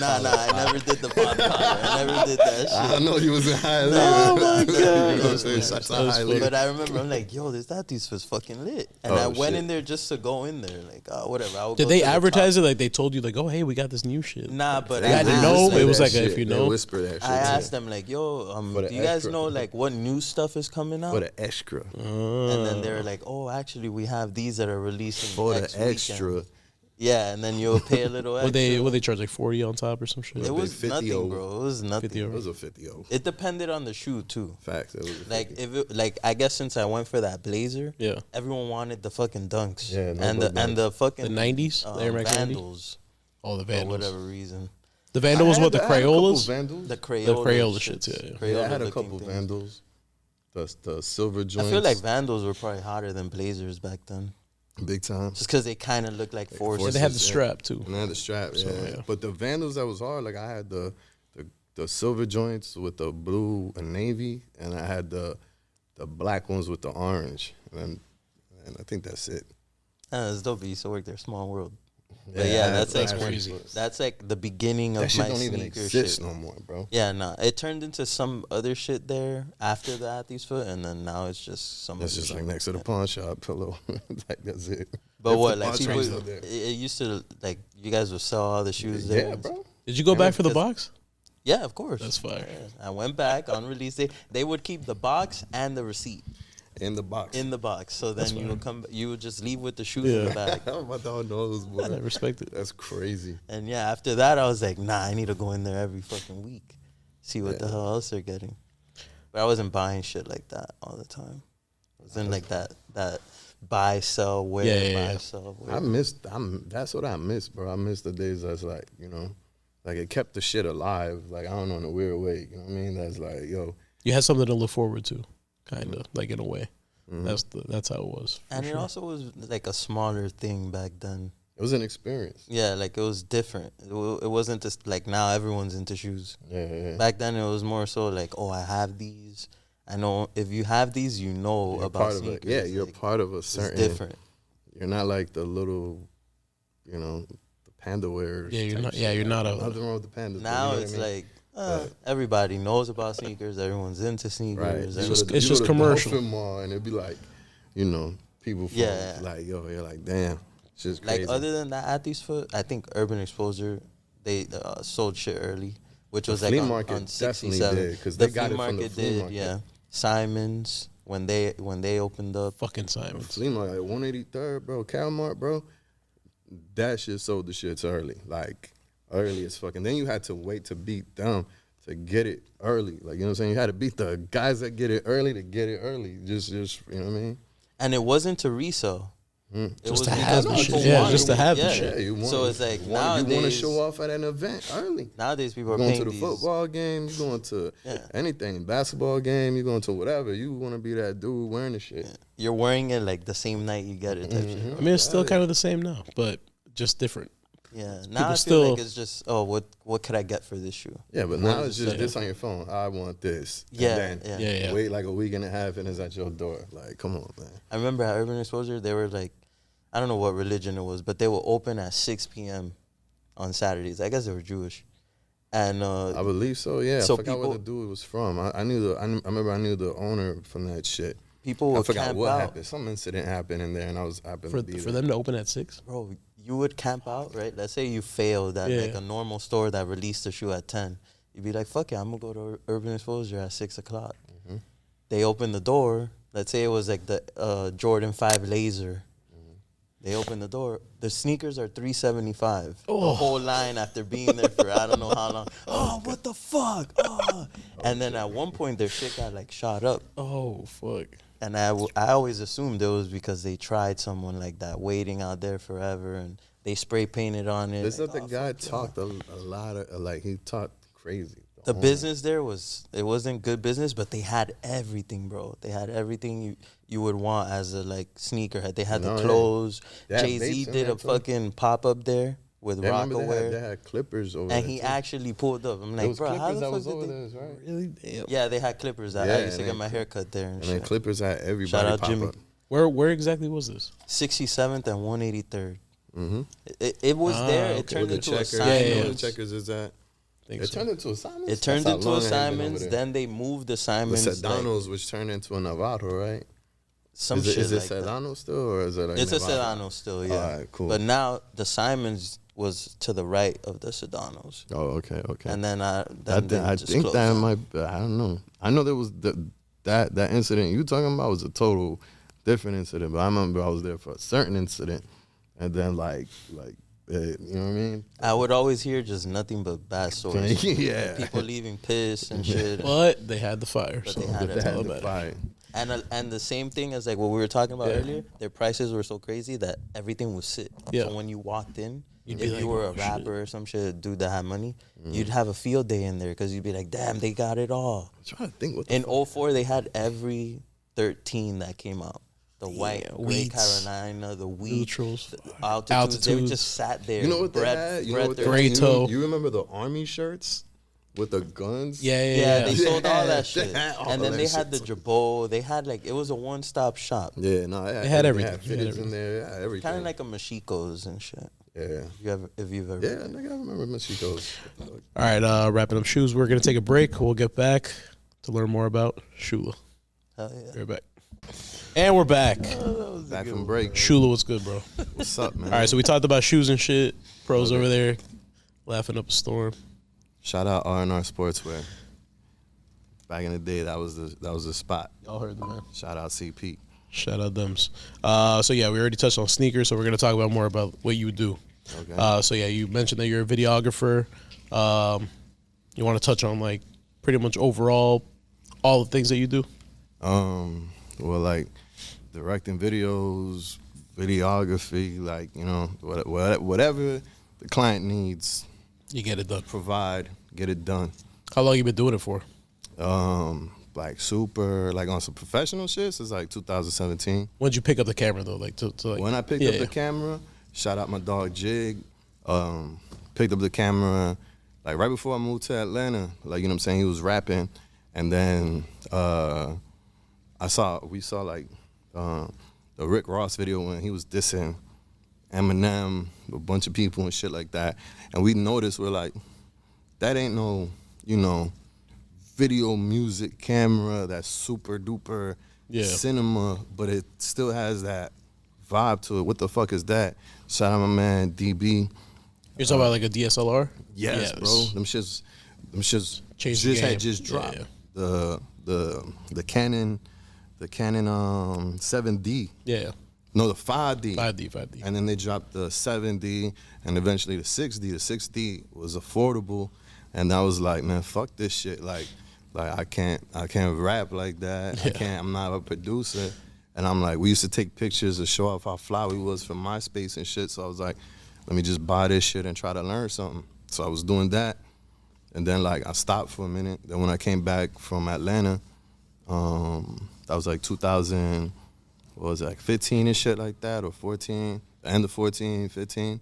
Nah, I never did the pop collar. I never did that shit.
I know you was in high level.
Oh my god. But I remember I'm like, yo, that dude was fucking lit, and I went in there just to go in there, like, whatever.
Did they advertise it like they told you like, oh hey, we got this new shit?
Nah, but
I didn't know. It was like if you know,
whisper that shit.
I asked them like, yo, do you guys know like what new stuff is coming out?
For the extra.
And then they were like, oh, actually, we have these that are releasing
for
next
the extra.
Weekend. Yeah, and then you'll pay a little extra.
Would they charge like 40 on top or some shit?
It was nothing, bro. It was nothing.
It was a 50.
It depended on the shoe too.
Facts. It was
like if it, I guess since I went for that blazer, everyone wanted the fucking dunks.
Yeah,
and the fucking
the 90s, the Air Max
Vandals.
Oh, the Vandals.
For whatever reason.
The Vandals, what the Crayolas?
The Crayola
shits.
Yeah, I had a couple Vandals. The silver joints.
I feel like Vandals were probably hotter than Blazers back then.
Big time.
Just because they kind of look like Forces.
They had the strap too.
And they had the strap, yeah. But the Vandals that was hard. Like I had the silver joints with the blue and navy, and I had the black ones with the orange. And I think that's it.
It's dope. You used to work there. Small world. But yeah, that's like
crazy.
That's like the beginning of
That shit
my
don't even
sneaker
exist
shit.
no more, bro.
Yeah, nah. It turned into some other shit there after the Athlete's Foot, and then now it's just some.
That's
other
just
shit.
like next to the pawn shop pillow. Like that's it.
But
If
what,
the
like
pawn
people,
shop's still there.
it used to, like, you guys would sell all the shoes there.
Yeah, bro.
Did you go back for the box?
Yeah, of course.
That's fire.
Yeah. I went back on release day. They would keep the box and the receipt
In the box.
in the box. So then you would you would just leave with the shoes in the bag.
My dog knows, boy.
I respect it.
That's crazy.
And yeah, after that, I was like, nah, I need to go in there every fucking week, see what the hell else they're getting. But I wasn't buying shit like that all the time. I was in like that buy, sell, wear, buy, sell, wear.
That's what I miss, bro. I miss the days that's like, like it kept the shit alive. Like, I don't know, in a weird way. You know what I mean? That's like, yo.
You had something to look forward to, kind of, like in a way. That's how it was.
And it also was like a smaller thing back then.
It was an experience.
Yeah, like it was different. It wasn't just like now everyone's into shoes.
Yeah.
Back then it was more so like, oh, I have these. I know if you have these, you know
You're
about
part
sneakers.
of it. Yeah, you're
like,
part of a certain.
It's different.
You're not like the little, the panda wearers.
Yeah, you're
type
not.
shit.
Yeah, you're not a.
Nothing wrong with the pandas.
Now
but
it's
what I mean?
like everybody knows about sneakers. Everyone's into
Right.
sneakers.
You
just-
go to-
it's
you go
just
to the
commercial.
Dolphin Mall and it'd be like, people from like, yo, you're like, damn, it's just crazy.
Like other than that, Athlete's Foot, I think Urban Exposure, they sold shit early, which was like
flea
on
market
67.
definitely did, 'cause they got it from the flea market.
Yeah. Simons when they opened up.
Fucking Simons.
Flea market, like 183rd, bro, Calmart, bro. That shit sold the shits early, like early as fuck. And then you had to wait to beat them to get it early. Like, you know what I'm saying? You had to beat the guys that get it early to get it early. Just you know what I mean?
And it wasn't to resell. It
Just
was
to
because
have the
people
shit. Yeah,
wanted
just to
it.
have the
Yeah.
shit.
you want,
So it's like
you want to
nowadays
show off at an event early.
Nowadays people are
You're going
paying
to the
these.
football game, you're going to anything, basketball game, you're going to whatever. You want to be that dude wearing the shit.
You're wearing it like the same night you get it type shit.
I mean, it's still kind of the same now, but just different.
Yeah. Now I feel
still-
like it's just, what could I get for this shoe?
Yeah, but now it's just this on your phone. I want this.
Yeah,
And then
yeah.
wait like a week and a half and it's at your door. Like, come on, man.
I remember at Urban Exposure, they were like, I don't know what religion it was, but they will open at 6 p.m. on Saturdays. I guess they were Jewish. And
I believe so, yeah.
so
I forgot
people-
where the dude was from. I remember I knew the owner from that shit.
people
I
would
forgot
camp
what
out.
happened. Some incident happened in there and I happened to be
For
there.
them to open at 6.
Bro, you would camp out, right? Let's say you failed at like a normal store that released the shoe at 10. You'd be like, fuck it, I'm going to go to Urban Exposure at 6 o'clock.
Mm-hmm.
They open the door. Let's say it was like the Jordan 5 Laser. They open the door. The sneakers are $375. The whole line after being there for I don't know how long. Oh, what the fuck? Oh. And then at one point, their shit got like shot up.
Oh fuck.
And I always assumed it was because they tried someone like that waiting out there forever and they spray painted on it.
This
Like,
other guy talked a lot of, like, he talked crazy.
the business there wasn't good business, but they had everything, bro. They had everything you would want as a like sneakerhead. They had the clothes.
They had
Jay-Z
vapes in
did
there,
a
too.
fucking pop up there with
Yeah, I remember
Rockaware.
they had Clippers over
And
there.
he
too.
actually pulled up. I'm
There
like,
was
bro, how
Clippers
the
that
fuck
was
did
over
they?
there, right?
Really? Damn.
Yeah, they had Clippers. I
Yeah,
used to
and
get my
then-
hair cut there and
And then
shit.
Clippers had everybody
Shout out
pop
Jimmy.
up.
Where exactly was this?
67th and 183rd.
Mm-hmm.
It was there. It
okay.
turned
Where the
into a
checkers,
Simons.
where the checkers is at.
Think
It
so.
turned into a Simons?
It turned
That's
into
how
a
long it had been over
Simons.
there.
Then they moved the
The
Simons. like,
Sedanos, which turned into a Novato, right?
some
is it,
shit
is it
like that.
Sedano still, or is it like
It's a
Novato?
Sedano still, yeah.
All right, cool.
But now the Simons was to the right of the Sedanos.
Oh, okay.
And then
I
they just
think
closed
that
down.
might. I don't know. I know there was that incident you talking about was a total different incident, but I remember I was there for a certain incident, and then like you know what I mean?
I would always hear just nothing but bad stories.
Yeah.
People leaving pissed and shit.
But they had the fire,
But
so
they had
But
it.
they
that's all
had
that
the
matters.
fire.
And the same thing as like what we were talking about earlier, their prices were so crazy that everything would sit.
Yeah.
So when you walked in,
You'd
if
be like,
you were a
"Oh, shit."
rapper or some shit, dude that had money, you'd have a field day in there because you'd be like, damn, they got it all.
I'm trying to think what the
In
fuck.
04, they had every 13 that came out. The white, gray
wheats,
Carolina, the wheat,
neutrals,
altitudes. They
altitudes.
just sat there.
You know what they
bred-
had? You
bred
know what they
their-
Gray
had?
toe.
You remember the army shirts with the guns?
Yeah, they sold all that
They
shit.
had all
And then
that
they had the
shit.
Jabot. They had like, it was a one-stop shop.
Yeah, no,
They had everything.
They had fitteds in there. Yeah, everything.
Kind of like a Mashiko's and shit.
Yeah.
If you've ever.
Yeah, nigga, I remember Mexico's.
All right, wrapping up shoes. We're gonna take a break. We'll get back to learn more about Shula.
Hell yeah.
Right back. And we're back.
Back from break.
Shula, what's good, bro?
What's up, man?
All right, so we talked about shoes and shit. Pros over there, laughing up a storm.
Shout out R&R Sportswear. Back in the day, that was the spot.
Y'all heard the man.
Shout out CP.
Shout out thems. So yeah, we already touched on sneakers, so we're gonna talk about more about what you do.
Okay.
So yeah, you mentioned that you're a videographer. You want to touch on like pretty much overall all the things that you do?
Well, like directing videos, videography, like, you know, whatever the client needs,
You get it done.
provide, get it done.
How long you been doing it for?
Like super, like on some professional shit since like 2017.
When'd you pick up the camera though? Like to like
When I picked up the camera, shout out my dog Jig. Picked up the camera like right before I moved to Atlanta. Like, you know what I'm saying? He was rapping, and then we saw like the Rick Ross video when he was dissing Eminem, a bunch of people and shit like that. And we noticed, we're like, that ain't no, you know, video music camera that's super duper cinema, but it still has that vibe to it. What the fuck is that? Shout out my man DB.
You're talking about like a DSLR?
Yes, bro. Them shits
Changed the game.
just dropped.
Yeah.
The Canon 7D.
Yeah.
No, the 5D.
5D.
And then they dropped the 7D and eventually the 6D. The 6D was affordable, and I was like, man, fuck this shit. Like I can't rap like that.
Yeah.
I'm not a producer. And I'm like, we used to take pictures to show off how fly we was from MySpace and shit. So I was like, let me just buy this shit and try to learn something. So I was doing that. And then like I stopped for a minute. Then when I came back from Atlanta, that was like 2000, what was it, like 15 and shit like that, or 14, the end of 14, 15.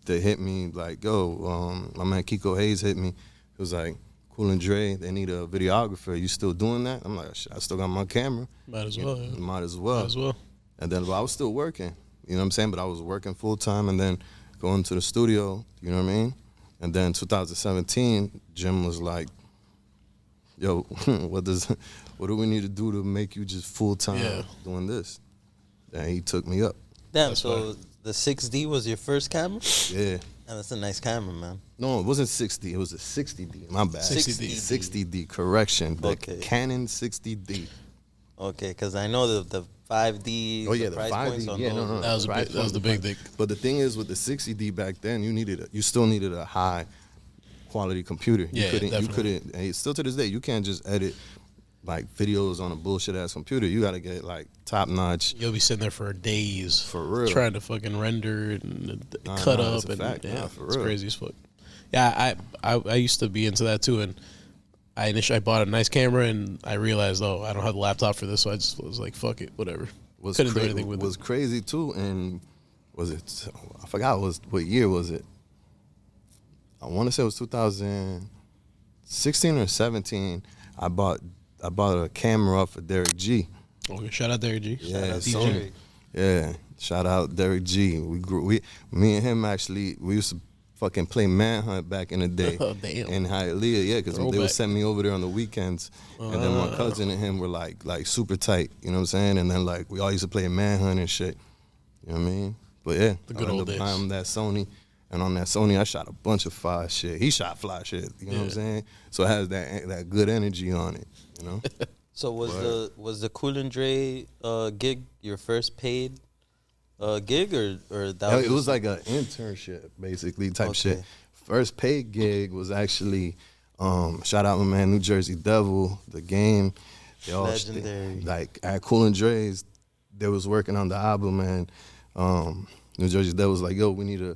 They hit me like, yo, my man Kiko Hayes hit me. He was like, Cool and Dre, they need a videographer. You still doing that? I'm like, I still got my camera.
Might as well. Yeah.
Might as well.
Might as well.
And then I was still working, you know what I'm saying? But I was working full time and then going to the studio, you know what I mean? And then 2017, Jim was like, yo, what do we need to do to make you just full time doing this? And he took me up.
Damn, so the 6D was your first camera?
Yeah.
And that's a nice camera, man.
No, it wasn't 60. It was a 60D. My bad.
60D.
60D, correction. The Canon 60D.
Okay, because I know the 5D.
Oh yeah, the
price
5D.
points on
Yeah,
those.
no.
That was the big thing.
But the thing is, with the 60D back then, you still needed a high quality computer. You couldn't. And still to this day, you can't just edit like videos on a bullshit ass computer. You got to get like top notch.
You'll be sitting there for days,
for real,
trying to fucking render and cut up, and
for
it's
real.
crazy as fuck. Yeah, I used to be into that too, and I bought a nice camera, and I realized, I don't have the laptop for this, so I just was like, fuck it, whatever. Couldn't do anything with it.
Was crazy too, and was it? I forgot what year was it. I want to say it was 2016 or 17. I bought a camera off for Derek G.
Okay, shout out Derek G.
Yeah,
DJ.
Yeah, shout out Derek G. Me and him actually, we used to fucking play Manhunt back in the day.
Oh, damn.
In Hialeah, yeah, because they would send me over there on the weekends, and then my cousin and him were like super tight, you know what I'm saying? And then like we all used to play Manhunt and shit, you know what I mean? But yeah,
the good old days.
I'm that Sony. And on that Sony, I shot a bunch of fly shit. He shot fly shit. You know what I'm saying? So it has that good energy on it. You know.
So was the Cool and Dre gig your first paid gig or that?
It was like an internship basically type shit. First paid gig was actually shout out my man New Jersey Devil, the game. They all
legendary.
Like at Cool and Dre's, they was working on the album, and New Jersey Devil was like, yo, we need to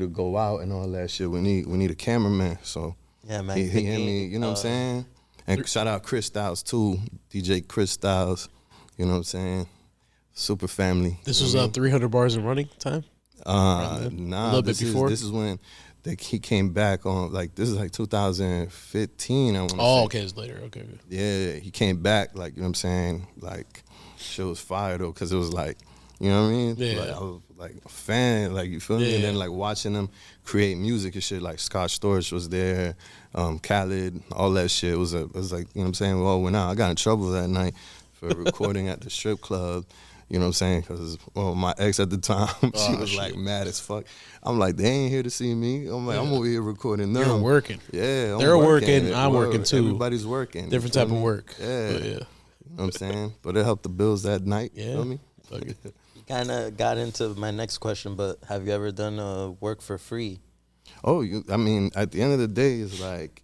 go out and all that shit. We need a cameraman. So
yeah, man,
he hit me, you know what I'm saying? And shout out Chris Styles too, DJ Chris Styles, you know what I'm saying? Super family.
This was 300 bars in running time?
Nah,
a little bit before.
This is when he came back on, like, this is like 2015, I want to say.
Oh, okay, it's later. Okay.
Yeah, he came back, like, you know what I'm saying? Like, shit was fire though, because it was like, You know what I mean?
Yeah.
Like, I was like a fan, like, you feel me? And then like watching them create music and shit, like Scott Storch was there, Khaled, all that shit. It was like, you know what I'm saying? We all went out. I got in trouble that night for recording at the strip club. You know what I'm saying? Because my ex at the time, she was like mad as fuck. I'm like, they ain't here to see me. I'm like, I'm over here recording them.
You're working.
Yeah,
they're working. I'm working too.
Everybody's working.
Different type of work.
Yeah.
But
You know what I'm saying? But it helped the bills that night.
Yeah.
You know what I mean?
You kind of got into my next question, but have you ever done work for free?
Oh, I mean, at the end of the day, it's like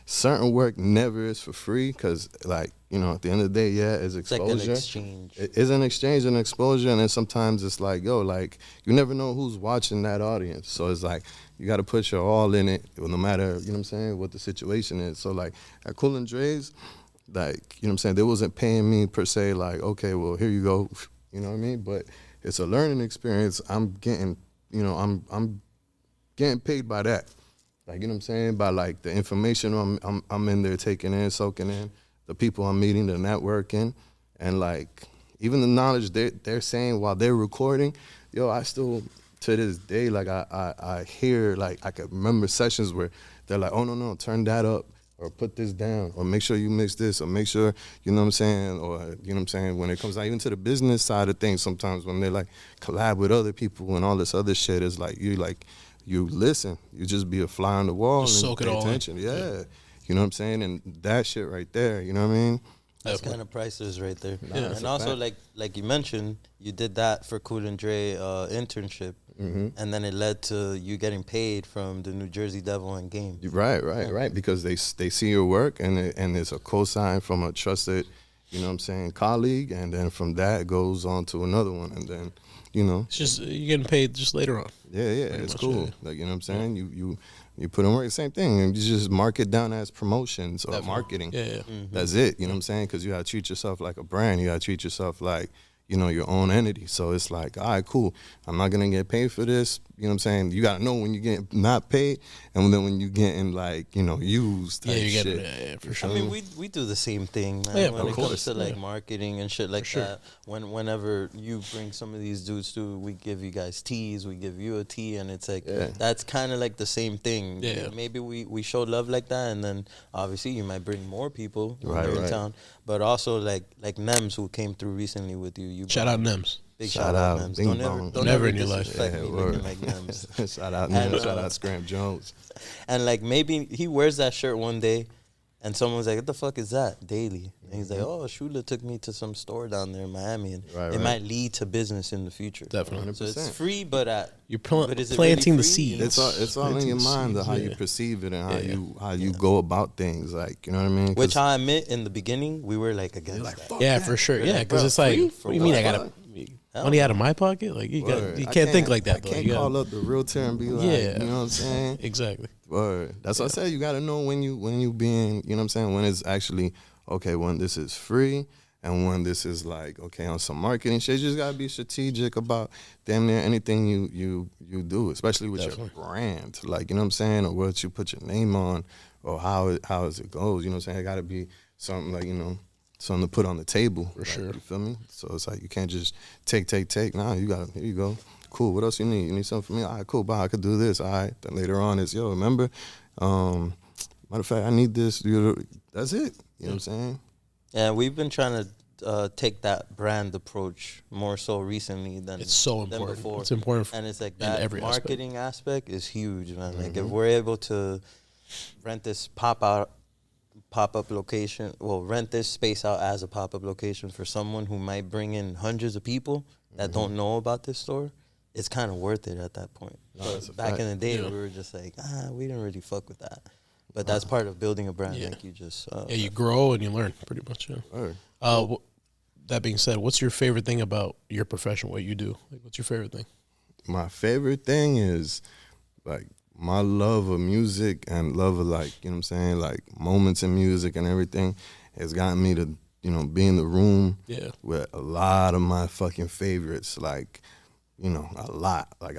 certain work never is for free because, like, you know, at the end of the day, it's exposure.
It's like an exchange.
It is an exchange and exposure, and then sometimes it's like, yo, like, you never know who's watching that audience. So it's like, you got to put your all in it, no matter, you know what I'm saying, what the situation is. So, like, at Cool and Dre's, like, you know what I'm saying, they wasn't paying me per se, like, okay, well, here you go, you know what I mean? But it's a learning experience. I'm getting, you know, I'm getting paid by that. Like, you know what I'm saying? By, like, the information I'm in there taking in, soaking in, the people I'm meeting, the networking, and, like, even the knowledge they're saying while they're recording, yo, I still, to this day, like, I hear, like, I can remember sessions where they're like, oh, no, turn that up, or put this down, or make sure you mix this, or make sure, you know what I'm saying, or, you know what I'm saying, when it comes out even to the business side of things, sometimes when they, like, collab with other people and all this other shit, it's like, you listen, you just be a fly on the wall
Just
and
soak it
pay
all in.
attention. Yeah. You know what I'm saying? And that shit right there, you know what I mean?
That's kind of priceless right there.
Yeah,
And also, like you mentioned, you did that for Cool and Dre internship, and then it led to you getting paid from the New Jersey Devil and Game.
Right. Because they see your work and it's a cosign from a trusted, you know what I'm saying, colleague, and then from that it goes on to another one, and then, you know.
It's just you're getting paid just later on.
Yeah, it's
much,
cool.
yeah.
Like, you know what I'm saying? You put in work, same thing. You just mark it down as promotions or marketing.
Yeah.
That's it. You know what I'm saying? Because you got to treat yourself like a brand. You got to treat yourself like, you know, your own entity. So it's like, all right, cool. I'm not going to get paid for this. You know what I'm saying? You got to know when you get not paid and then when you getting, like, you know, used type
you get
shit.
yeah, for sure.
I mean, we do the same thing, man.
Yeah,
when
of
it
course,
comes to like
yeah.
marketing and shit like that. Whenever you bring some of these dudes through, we give you guys teas, we give you a tea, and it's like that's kind of like the same thing.
Yeah.
Maybe we show love like that, and then obviously you might bring more people when
Right,
you're in
right.
town. But also like Nems, who came through recently with you.
Shout out Nems.
Big
Shout out,
Nems.
Bing
Don't
Bong.
don't
Never
ever
in your life.
disrespect me
word.
looking like Nems.
Shout out,
And,
man. Shout out, Scram Jones.
And like maybe he wears that shirt one day, and someone's like, "What the fuck is that?" Daily, and he's like, "Oh, Shula took me to some store down there in Miami, and it might lead to business in the future."
Definitely.
So
100%.
it's free, but
You're
but is it
planting
really
the
free? You know?
seeds.
It's all in your mind, how you perceive it and how you go about things. Like, you know what I mean?
Which I admit, in the beginning, we were like against that.
Yeah, for sure. Yeah, because
bro,
it's like,
free?
what
For
do you mean
what?
I got money out of my pocket? Like, you
Word.
can't think like that.
I
Though.
can't
You gotta-
call up the realtor and be like,
Yeah.
you know what I'm saying?
Exactly.
Word. That's what I said. You got to know when you being, you know what I'm saying, when it's actually, okay, when this is free and when this is like, okay, on some marketing shit. You just got to be strategic about damn near anything you do, especially with your brand. Like, you know what I'm saying, or what you put your name on or how it goes. You know what I'm saying? It got to be something like, you know, something to put on the table.
For sure.
You feel me? So it's like you can't just take. Nah, you got to, here you go. Cool, what else you need? You need something from me? All right, cool, bye, I could do this. All right. Then later on it's, yo, remember? Matter of fact, I need this. That's it. You know what I'm saying?
Yeah, we've been trying to take that brand approach more so recently than
It's so
than
important.
before.
It's important.
And it's like
in
that
every
marketing aspect is huge, man. Like if we're able to rent this pop-up location, rent this space out as a pop-up location for someone who might bring in hundreds of people that don't know about this store, it's kind of worth it at that point. But back in the day, we were just like, we didn't really fuck with that. But that's part of building a brand.
Yeah.
Like you just
you grow and you learn pretty much. Yeah.
Word.
That being said, what's your favorite thing about your profession? What you do? Like, what's your favorite thing?
My favorite thing is like my love of music and love of, like, you know what I'm saying, like moments in music and everything has gotten me to, you know, be in the room with a lot of my fucking favorites, like, you know, a lot.
I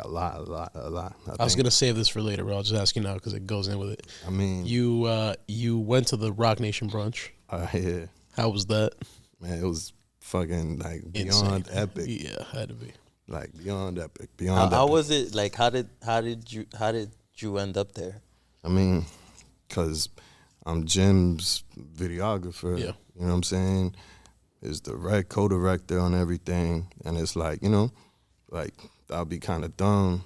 was gonna save this for later, but I'll just ask you now because it goes in with it.
I mean,
you went to the Rock Nation brunch.
yeah.
How was that?
Man, it was fucking like
Insane.
beyond epic.
Yeah, had to be.
Like beyond epic.
How was it? Like, how did you end up there?
I mean, cause I'm Jim's videographer.
Yeah.
You know what I'm saying? Is the co-director on everything, and it's like, you know, like I'll be kind of dumb,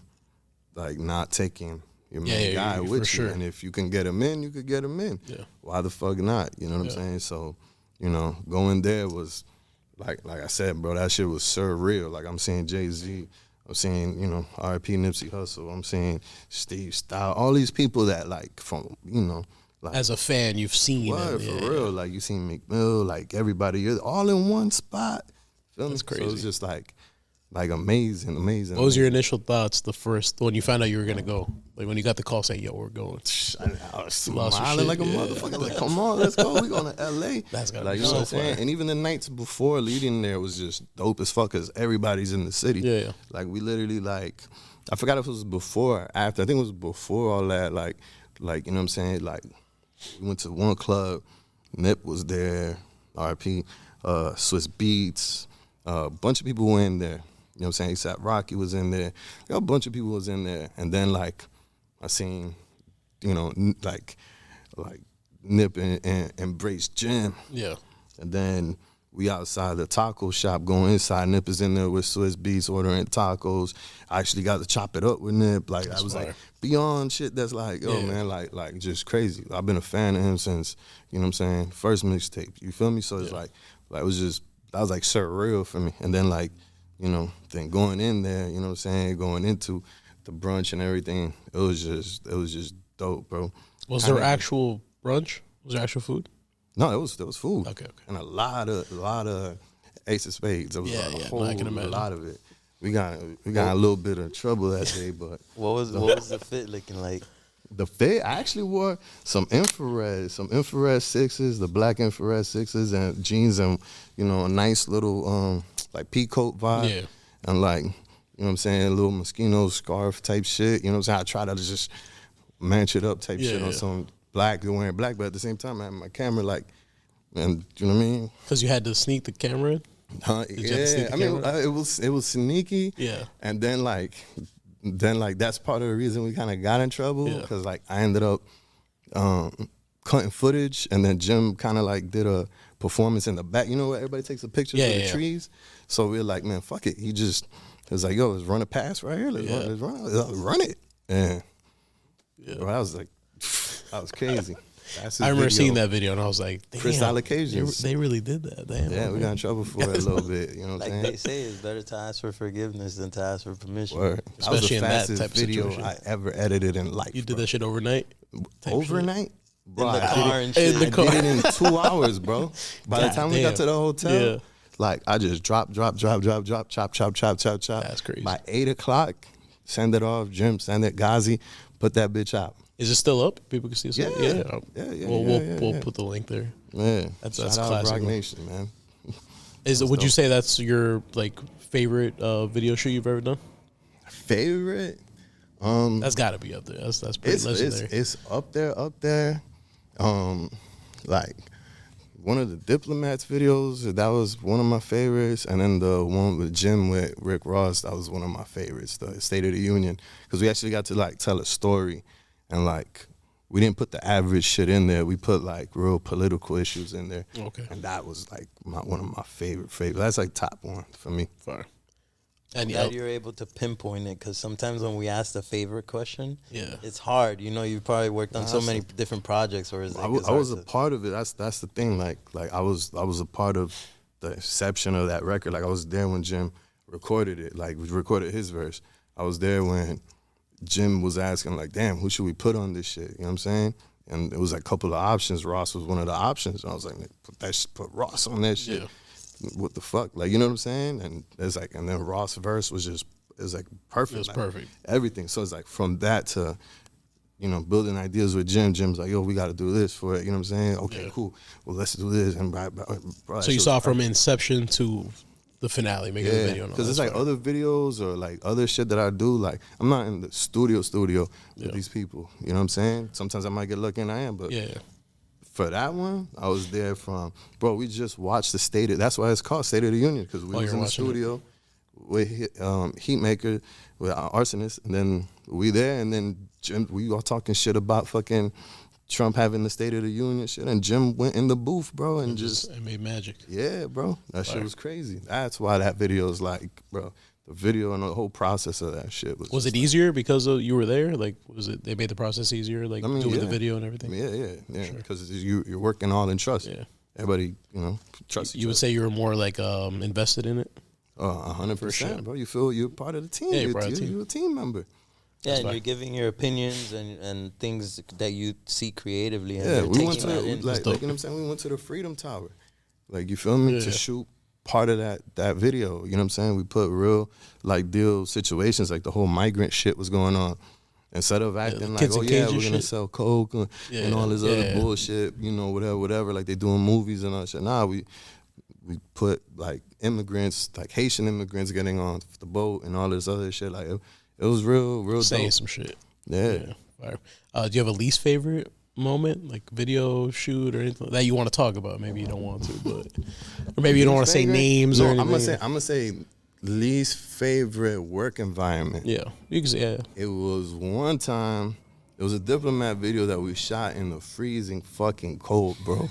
like not taking your main guy with you.
Sure.
And if you can get him in, you could get him in.
Yeah.
Why the fuck not? You know what I'm saying? So, you know, going there was like I said, bro, that shit was surreal. Like I'm seeing Jay-Z, I'm seeing, you know, R.I.P. Nipsey Hussle, I'm seeing Steve Style, all these people that like from, you know, like,
as a fan, you've seen
what,
it.
for real. Like you seen McMill, like everybody, you're all in one spot. Feel me?
That's crazy.
So it's just like amazing.
What was your initial thoughts when you found out you were gonna go? Like when you got the call saying, "Yo, we're going."
I was smiling like a motherfucker. Like, come on, let's go. We going to LA.
That's gotta
like,
be
you know
so
what I'm saying?
fun.
And even the nights before leading there was just dope as fuck because everybody's in the city.
Yeah.
Like we literally like, I forgot if it was before or after. I think it was before all that. Like you know what I'm saying? Like we went to one club. Nip was there. RP, Swiss Beats. A bunch of people were in there. You know what I'm saying? ASAP Rocky was in there. A bunch of people was in there. And then like I seen, you know, like Nip and Embrace Jim.
Yeah.
And then we outside the taco shop going inside. Nip is in there with Swiss Beats ordering tacos. I actually got to chop it up with Nip. Like I was like beyond shit that's like, oh man, like just crazy. I've been a fan of him since, you know what I'm saying, first mixtape. You feel me? So it's like it was just, that was like surreal for me. And then like, you know, then going in there, you know what I'm saying, going into the brunch and everything, it was just dope, bro.
Was there actual brunch? Was there actual food?
No, it was food.
Okay.
And a lot of Ace of Spades. It was a whole
I can imagine.
lot of it. We got a little bit of trouble that day, but
what was the fit looking like?
The fit, I actually wore some infrared sixes, the black infrared sixes, and jeans, and you know, a nice little like peacoat vibe, and like, you know what I'm saying, a little mosquito scarf type shit. You know what I'm saying? I try to just match it up type shit on some black, wearing black, but at the same time I had my camera like, and you know what I mean?
Because you had to sneak the camera in.
Yeah, I mean it was sneaky.
Yeah,
and then like that's part of the reason we kind of got in trouble because like I ended up cutting footage, and then Jim kind of like did a performance in the back. You know what? Everybody takes a picture of the trees. So we were like, man, fuck it. He just was like, yo, let's run a pass right here. Let's run it. And bro, I was like, that was crazy.
I remember seeing that video and I was like, damn,
Chris Allocations.
They really did that. Damn.
Yeah, we got in trouble for it a little bit. You know what I'm saying?
Like they say, it's better to ask for forgiveness than to ask for permission.
Word.
Especially in that type of
fastest video
situation.
I ever edited in life.
You did that shit overnight?
Overnight? Bro,
in the
I
car and shit.
did it in 2 hours, bro. By the time we got to the hotel, like I just drop, chop.
That's crazy.
By 8 o'clock, send it off, Jim, send it, Ghazi, put that bitch out.
Is it still up? People can see it.
Yeah.
We'll put the link there.
Yeah,
that's
Shout out
classic.
Rock Nation, man.
Would you say that's your like favorite video shoot you've ever done?
Favorite?
That's got to be up there. That's pretty legendary.
It's up there. Like one of the Diplomats videos, that was one of my favorites, and then the one with Jim with Rick Ross, that was one of my favorites, the State of the Union, because we actually got to like tell a story, and like we didn't put the average shit in there. We put like real political issues in there.
Okay.
And that was like one of my favorite. That's like top one for me.
Fire.
And you're able to pinpoint it, because sometimes when we ask the favorite question,
yeah,
it's hard. You know, you've probably worked on so many different projects, or
I was a part of it. That's the thing. Like I was a part of the inception of that record. Like I was there when Jim recorded it. Like we recorded his verse. I was there when Jim was asking like, damn, who should we put on this shit? You know what I'm saying? And it was like a couple of options. Ross was one of the options. And I was like, put Ross on that shit. Yeah. What the fuck? Like, you know what I'm saying? And it's like, and then Ross' verse was like perfect.
It was
like,
perfect.
Everything. So it's like from that to, you know, building ideas with Jim. Jim's like, yo, we got to do this for it. You know what I'm saying? Okay, cool. Well, let's do this. And bro,
so you saw from inception to the finale, making the video.
Because it's like other videos or like other shit that I do. Like I'm not in the studio with these people. You know what I'm saying? Sometimes I might get lucky and I am, but for that one, I was there from, bro, we just watched that's why it's called State of the Union, because we was in the studio with Heatmaker, with our arsonist, and then we there, and then Jim, we all talking shit about fucking Trump having the State of the Union shit, and Jim went in the booth, bro, and just
made magic.
Yeah, bro, that shit was crazy. That's why that video is like, bro, the video and the whole process of that shit was
it easier because you were there? Like, was it they made the process easier, like doing the video and everything?
Yeah, because you're working all in trust.
Yeah,
everybody, trusts
you would say you were more like invested in it.
100%, bro. You feel you're part of the team. You're a team member.
Yeah, and you're giving your opinions and things that you see creatively. And
we went to like you know what I'm saying. We went to the Freedom Tower, like, you feel me, to shoot part of that video. You know what I'm saying? We put real like deal situations, like the whole migrant shit was going on. Instead of acting like, oh yeah, we're gonna sell coke and all this other bullshit, whatever, like they do in movies and all that shit. Nah, we put like immigrants, like Haitian immigrants, getting on the boat and all this other shit. Like it was real
saying
dope.
Some shit.
Yeah.
Do you have a least favorite moment, like video shoot or anything that you want to talk about? Maybe you don't want to, but or maybe you don't want to say names or anything.
I'm gonna say least favorite work environment.
Yeah, you can say. Yeah.
It was one time. It was a diplomat video that we shot in the freezing fucking cold, bro.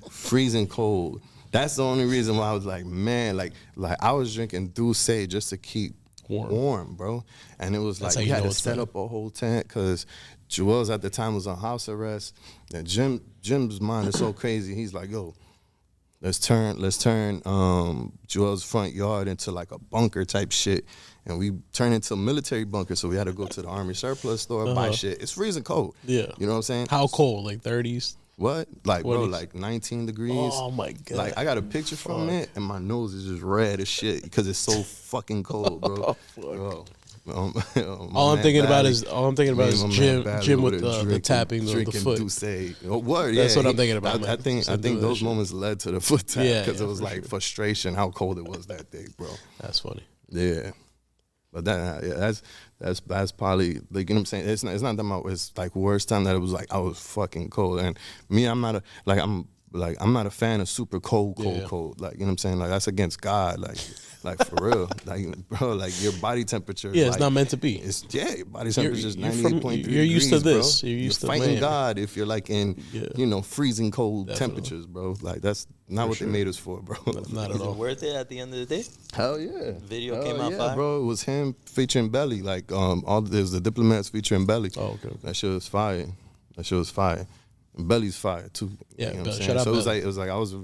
Freezing cold. That's the only reason why I was like, man, like I was drinking Douce just to keep warm, bro. And it was like we had to set up a whole tent because Joel's at the time was on house arrest. And Jim's mind is so crazy. He's like, yo, let's turn Joel's front yard into like a bunker type shit. And we turned into a military bunker, so we had to go to the Army surplus store, buy shit. It's freezing cold.
Yeah.
You know what I'm saying?
How cold? Like 30s?
What? Like, bro, like 19 degrees.
Oh, my God.
Like, I got a picture from it, and my nose is just red as shit because it's so fucking cold, bro. Bro.
All I'm thinking about is Jim with the tapping the foot.
Word,
That's what I'm thinking about.
I think those moments led to the foot tap because it was like frustration how cold it was that day, bro.
That's funny.
Yeah. But that's probably, like, you know what I'm saying? It's not that much. It's like worst time that it was like I was fucking cold. And me, I'm not a fan of super cold. Like, you know what I'm saying? Like, that's against God. Like for real. Like, bro, like your body temperature.
Yeah, it's not meant to be.
Your body temperature is 98.3 degrees.
You're used to this.
Bro.
You're used to
fighting God if you're like in freezing cold temperatures, bro. Like that's not what they made us for, bro.
Not at all. Is it worth it at the end of the day?
Hell yeah.
Video came out fire,
bro. It was him featuring Belly. Like there's the Diplomats featuring Belly.
Oh, okay.
That shit was fire. And Belly's fire too.
Yeah,
you know what I'm saying? So it was like I was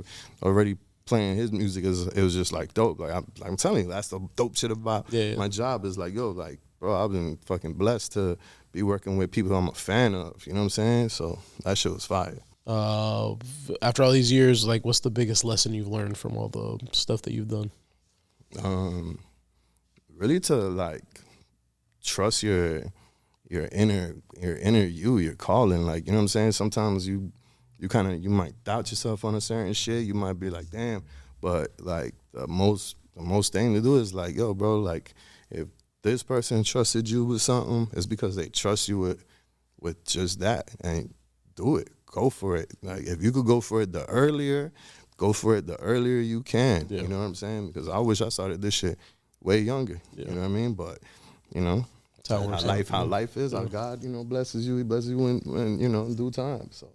already playing his music. It was just like dope. Like I'm telling you, that's the dope shit about my job. Is like, yo, like, bro, I've been fucking blessed to be working with people I'm a fan of. You know what I'm saying? So that shit was fire.
After all these years, like, what's the biggest lesson you've learned from all the stuff that you've done?
Really to like trust your inner you, your calling. Like, you know what I'm saying? Sometimes you might doubt yourself on a certain shit. You might be like, damn. But like the most thing to do is like, yo, bro, like if this person trusted you with something, it's because they trust you with just that. And do it. Go for it. Like if you could go for it the earlier you can. Yeah. You know what I'm saying? Because I wish I started this shit way younger. Yeah. You know what I mean? But how life is. How God, blesses you. He blesses you when in due time. So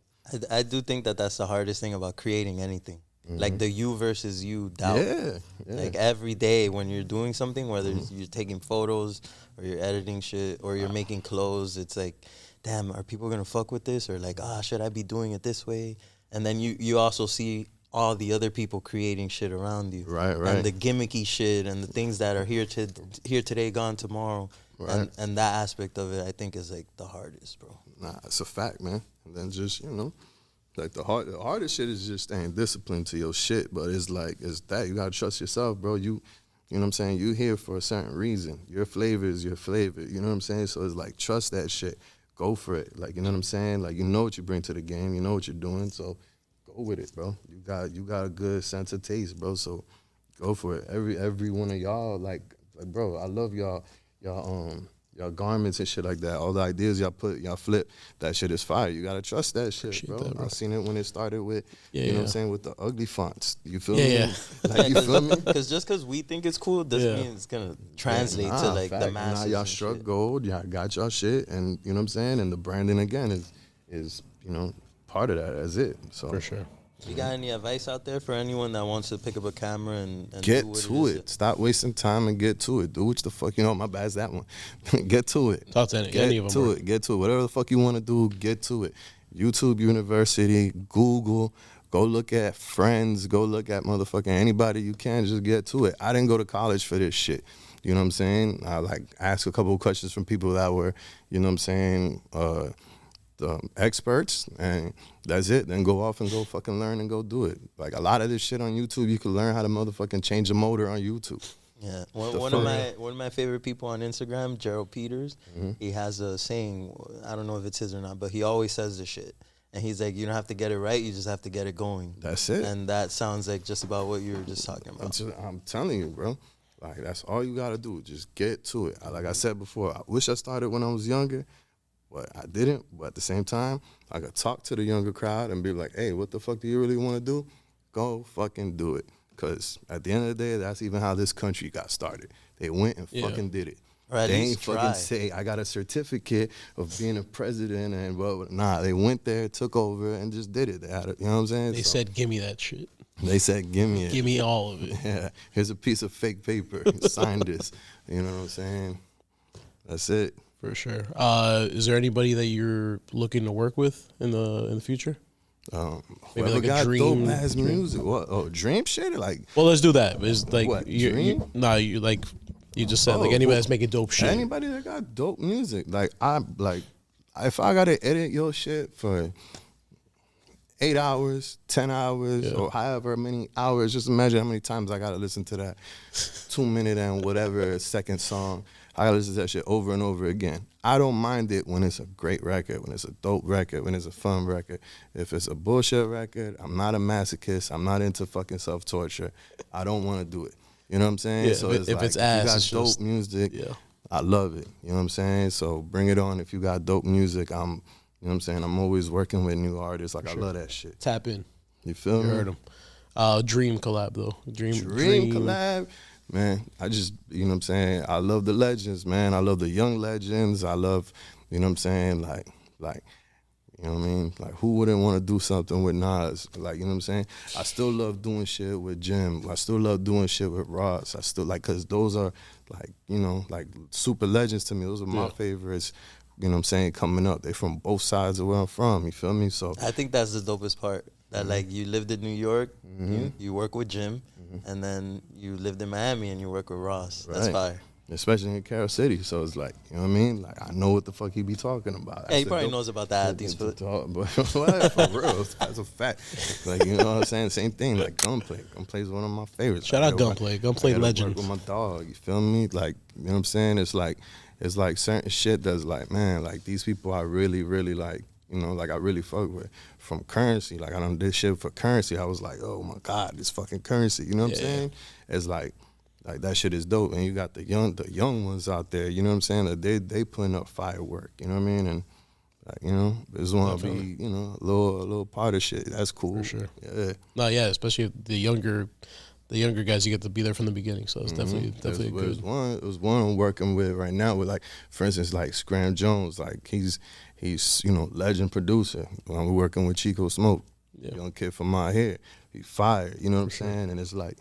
I do think that that's the hardest thing about creating anything. Mm-hmm. Like the you versus you doubt.
Yeah.
Like every day when you're doing something, whether you're taking photos or you're editing shit or you're making clothes, it's like, damn, are people gonna fuck with this? Or like, should I be doing it this way? And then you also see all the other people creating shit around you.
Right.
And the gimmicky shit and the things that are here today, gone tomorrow. Right. And that aspect of it, I think, is like the hardest, bro.
Nah, it's a fact, man. And then just, like the hardest shit is just staying disciplined to your shit. But it's that you gotta trust yourself, bro. You know what I'm saying? You here for a certain reason. Your flavor is your flavor. You know what I'm saying? So it's like, trust that shit. Go for it. Like, you know what I'm saying? Like, you know what you bring to the game. You know what you're doing. So go with it, bro. You got a good sense of taste, bro. So go for it. Every one of y'all, like bro, I love y'all y'all garments and shit like that. All the ideas y'all flip, that shit is fire. You gotta trust that shit, bro. I seen it when it started with, you know what I'm saying, with the ugly fonts. You feel me?
Yeah.
Like, you feel me?
Because just because we think it's cool doesn't mean it's gonna translate to like the masses.
Now y'all struck gold. Y'all got y'all shit, and you know what I'm saying. And the branding again is you know, part of that. That's it. So
for sure.
You got any advice out there for anyone that wants to pick up a camera and
get
do what
to it? Stop wasting time and get to it. Do what the fuck, you know, my bad's that one. Get to it.
Talk to any of them.
Get to it. Whatever the fuck you want to do, get to it. YouTube University, Google, go look at friends, go look at motherfucking anybody you can, just get to it. I didn't go to college for this shit. You know what I'm saying? I like ask a couple of questions from people that were, you know what I'm saying, the experts, and that's it. Then go off and go fucking learn and go do it. Like a lot of this shit on YouTube, you can learn how to motherfucking change a motor on YouTube.
Yeah, one of my favorite people on Instagram, Gerald Peters, he has a saying. I don't know if it's his or not, but he always says this shit. And he's like, you don't have to get it right, you just have to get it going.
That's it.
And that sounds like just about what you were just talking about.
I'm telling you, bro. Like that's all you gotta do. Just get to it. Like I said before, I wish I started when I was younger. But I didn't. But at the same time, I could talk to the younger crowd and be like, hey, what the fuck do you really want to do? Go fucking do it. Because at the end of the day, that's even how this country got started. They went and fucking did it.
Or
they ain't fucking say, I got a certificate of being a president and blah. Nah, they went there, took over, and just did it. They had it, you know what I'm saying?
They said, give me that shit.
They said, give me it.
Give me all of it.
Yeah, here's a piece of fake paper. Sign this. You know what I'm saying? That's it.
For sure. Is there anybody that you're looking to work with in the future?
Maybe like a dream. Dope ass music. What? Oh, dream shit. Like,
well, let's do that. It's like
what,
you like you just said, like anybody that's making dope shit.
Anybody that got dope music. Like if I gotta edit your shit for 8 hours, 10 hours, or however many hours, just imagine how many times I gotta listen to that 2 minute and whatever second song. I gotta listen to that shit over and over again. I don't mind it when it's a great record, when it's a dope record, when it's a fun record. If it's a bullshit record, I'm not a masochist. I'm not into fucking self-torture. I don't want to do it. You know what I'm saying?
Yeah,
so
if it's ass,
you got dope music, I love it. You know what I'm saying? So bring it on. If you got dope music, you know what I'm saying? I'm always working with new artists. Like, I love that shit.
Tap in.
You feel me?
You heard him. Dream collab, though. Dream
collab. Man, I just, you know what I'm saying? I love the legends, man. I love the young legends. I love, you know what I'm saying? Like, you know what I mean? Like, who wouldn't want to do something with Nas? Like, you know what I'm saying? I still love doing shit with Jim. I still love doing shit with Ross. I still, like, because those are, like, you know, like, super legends to me. Those are my favorites, you know what I'm saying, coming up. They from both sides of where I'm from, you feel me? So
I think that's the dopest part. That, like, you lived in New York, you work with Jim, and then you lived in Miami and you work with Ross. That's fire.
Especially in Carol City. So it's like, you know what I mean? Like, I know what the fuck he be talking about.
Yeah, he probably knows about the Athlete's Foot.
But for real, that's a fact. Like, you know what I'm saying? Same thing, like Gunplay. Gunplay is one of my favorites.
Shout out Gunplay. Gunplay legend.
Work with my dog, you feel me? Like, you know what I'm saying? It's like certain shit that's like, man, like, these people I really, really like, you know, like, I really fuck with. From Currency, like, I done did shit for Currency. I was like, oh my God, this fucking Currency. You know what I'm saying? It's like that shit is dope. And you got the young ones out there, you know what I'm saying? That they putting up firework, you know what I mean? And like, you know, just want to be, you know, a little part of shit. That's cool.
For sure.
Yeah.
No, yeah, especially the younger guys, you get to be there from the beginning. So it's definitely good.
It was one I'm working with right now with, like, for instance, like Scram Jones. Like, he's you know, legend producer. When we're working with Chico Smoke, young kid from my hair, he fired. You know what I'm saying? And it's like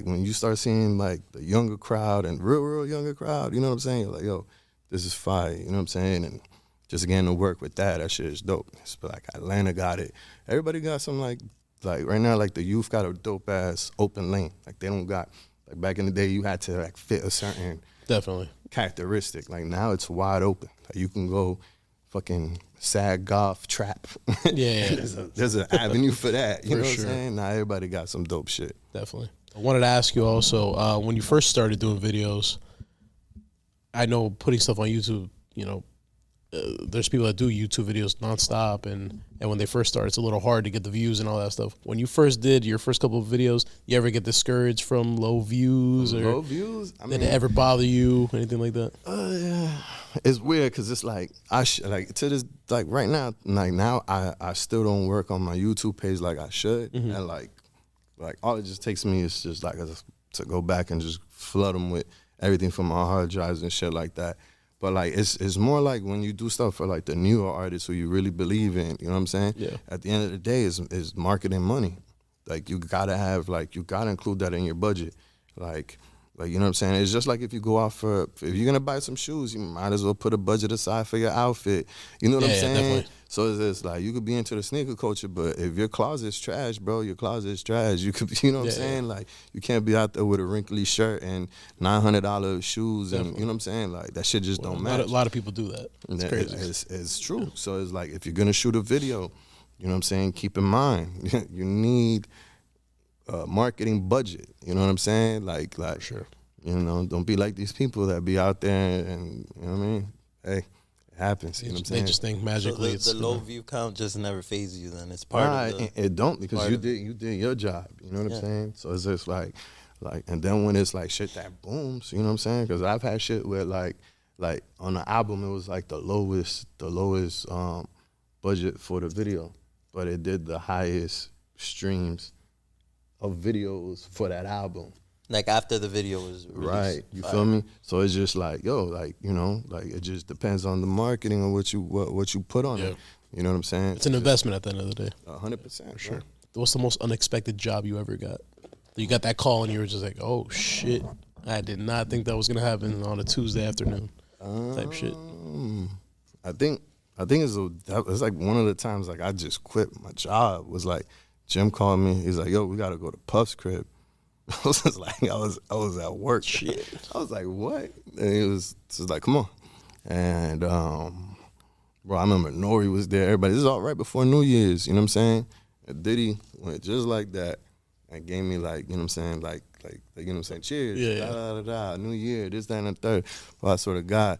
when you start seeing, like, the younger crowd and real younger crowd, you know what I'm saying? You're like, yo, this is fire. You know what I'm saying? And just getting to work with that shit is dope. It's like Atlanta got it. Everybody got some, like right now, like, the youth got a dope ass open lane. Like, they don't got, like, back in the day, you had to, like, fit a certain characteristic. Like, now it's wide open. Like, you can go fucking sad golf trap.
Yeah.
There's an avenue for that. You know what I'm saying? Now everybody got some dope shit.
Definitely. I wanted to ask you also, when you first started doing videos, I know putting stuff on YouTube, you know, there's people that do YouTube videos nonstop, and when they first start, it's a little hard to get the views and all that stuff. When you first did your first couple of videos, you ever get discouraged from low views? Or
low views?
Did it ever bother you? Anything like that?
Yeah. it's weird because it's like like to this like right now I still don't work on my YouTube page like I should, and like all it just takes me is just like to go back and just flood them with everything from my hard drives and shit like that. But like it's more like when you do stuff for like the newer artists who you really believe in, you know what I'm saying?
Yeah.
At the end of the day, is marketing money. Like you gotta include that in your budget. Like you know what I'm saying? It's just like if you go out if you're gonna buy some shoes, you might as well put a budget aside for your outfit. You know what I'm saying?
Definitely.
So it's like you could be into the sneaker culture, but if your closet's trash, bro, your closet's trash. You could, you know what I'm saying? Like you can't be out there with a wrinkly shirt and $900 shoes, and you know what I'm saying? Like that shit just don't match.
A lot of people do that. It's crazy.
It's true. Yeah. So it's like if you're gonna shoot a video, you know what I'm saying? Keep in mind you need marketing budget. You know what I'm saying? Like
for sure.
You know, don't be like these people that be out there and you know what I mean? Hey, it happens. You know what I'm saying?
They just think magically
so the low view count just never phases you. Then it's part of
it don't because you did your job. You know what I'm saying? So it's just like, and then when it's like shit that booms, you know what I'm saying? Because I've had shit where like on the album it was like the lowest budget for the video, but it did the highest streams of videos for that album.
Like after the video was released.
Right, you feel me? So it's just like, yo, like, you know, like it just depends on the marketing and what you put on it. You know what I'm saying?
It's an investment at the end of the day.
100%. For
sure. What's the most unexpected job you ever got? You got that call and you were just like, oh shit, I did not think that was gonna happen on a Tuesday afternoon type shit.
I think it's like one of the times like I just quit my job. Was like Jim called me. He's like, yo, we gotta go to Puff's crib. I was just like, I was at work. Shit. I was like, what? And he was just like, come on. And bro, I remember Nori was there. Everybody, this is all right before New Year's. You know what I'm saying? And Diddy went just like that and gave me like, you know what I'm saying, like you know what I'm saying, cheers.
Yeah.
Da, da, da, New Year, this, that, and the third. Well, I sort of got.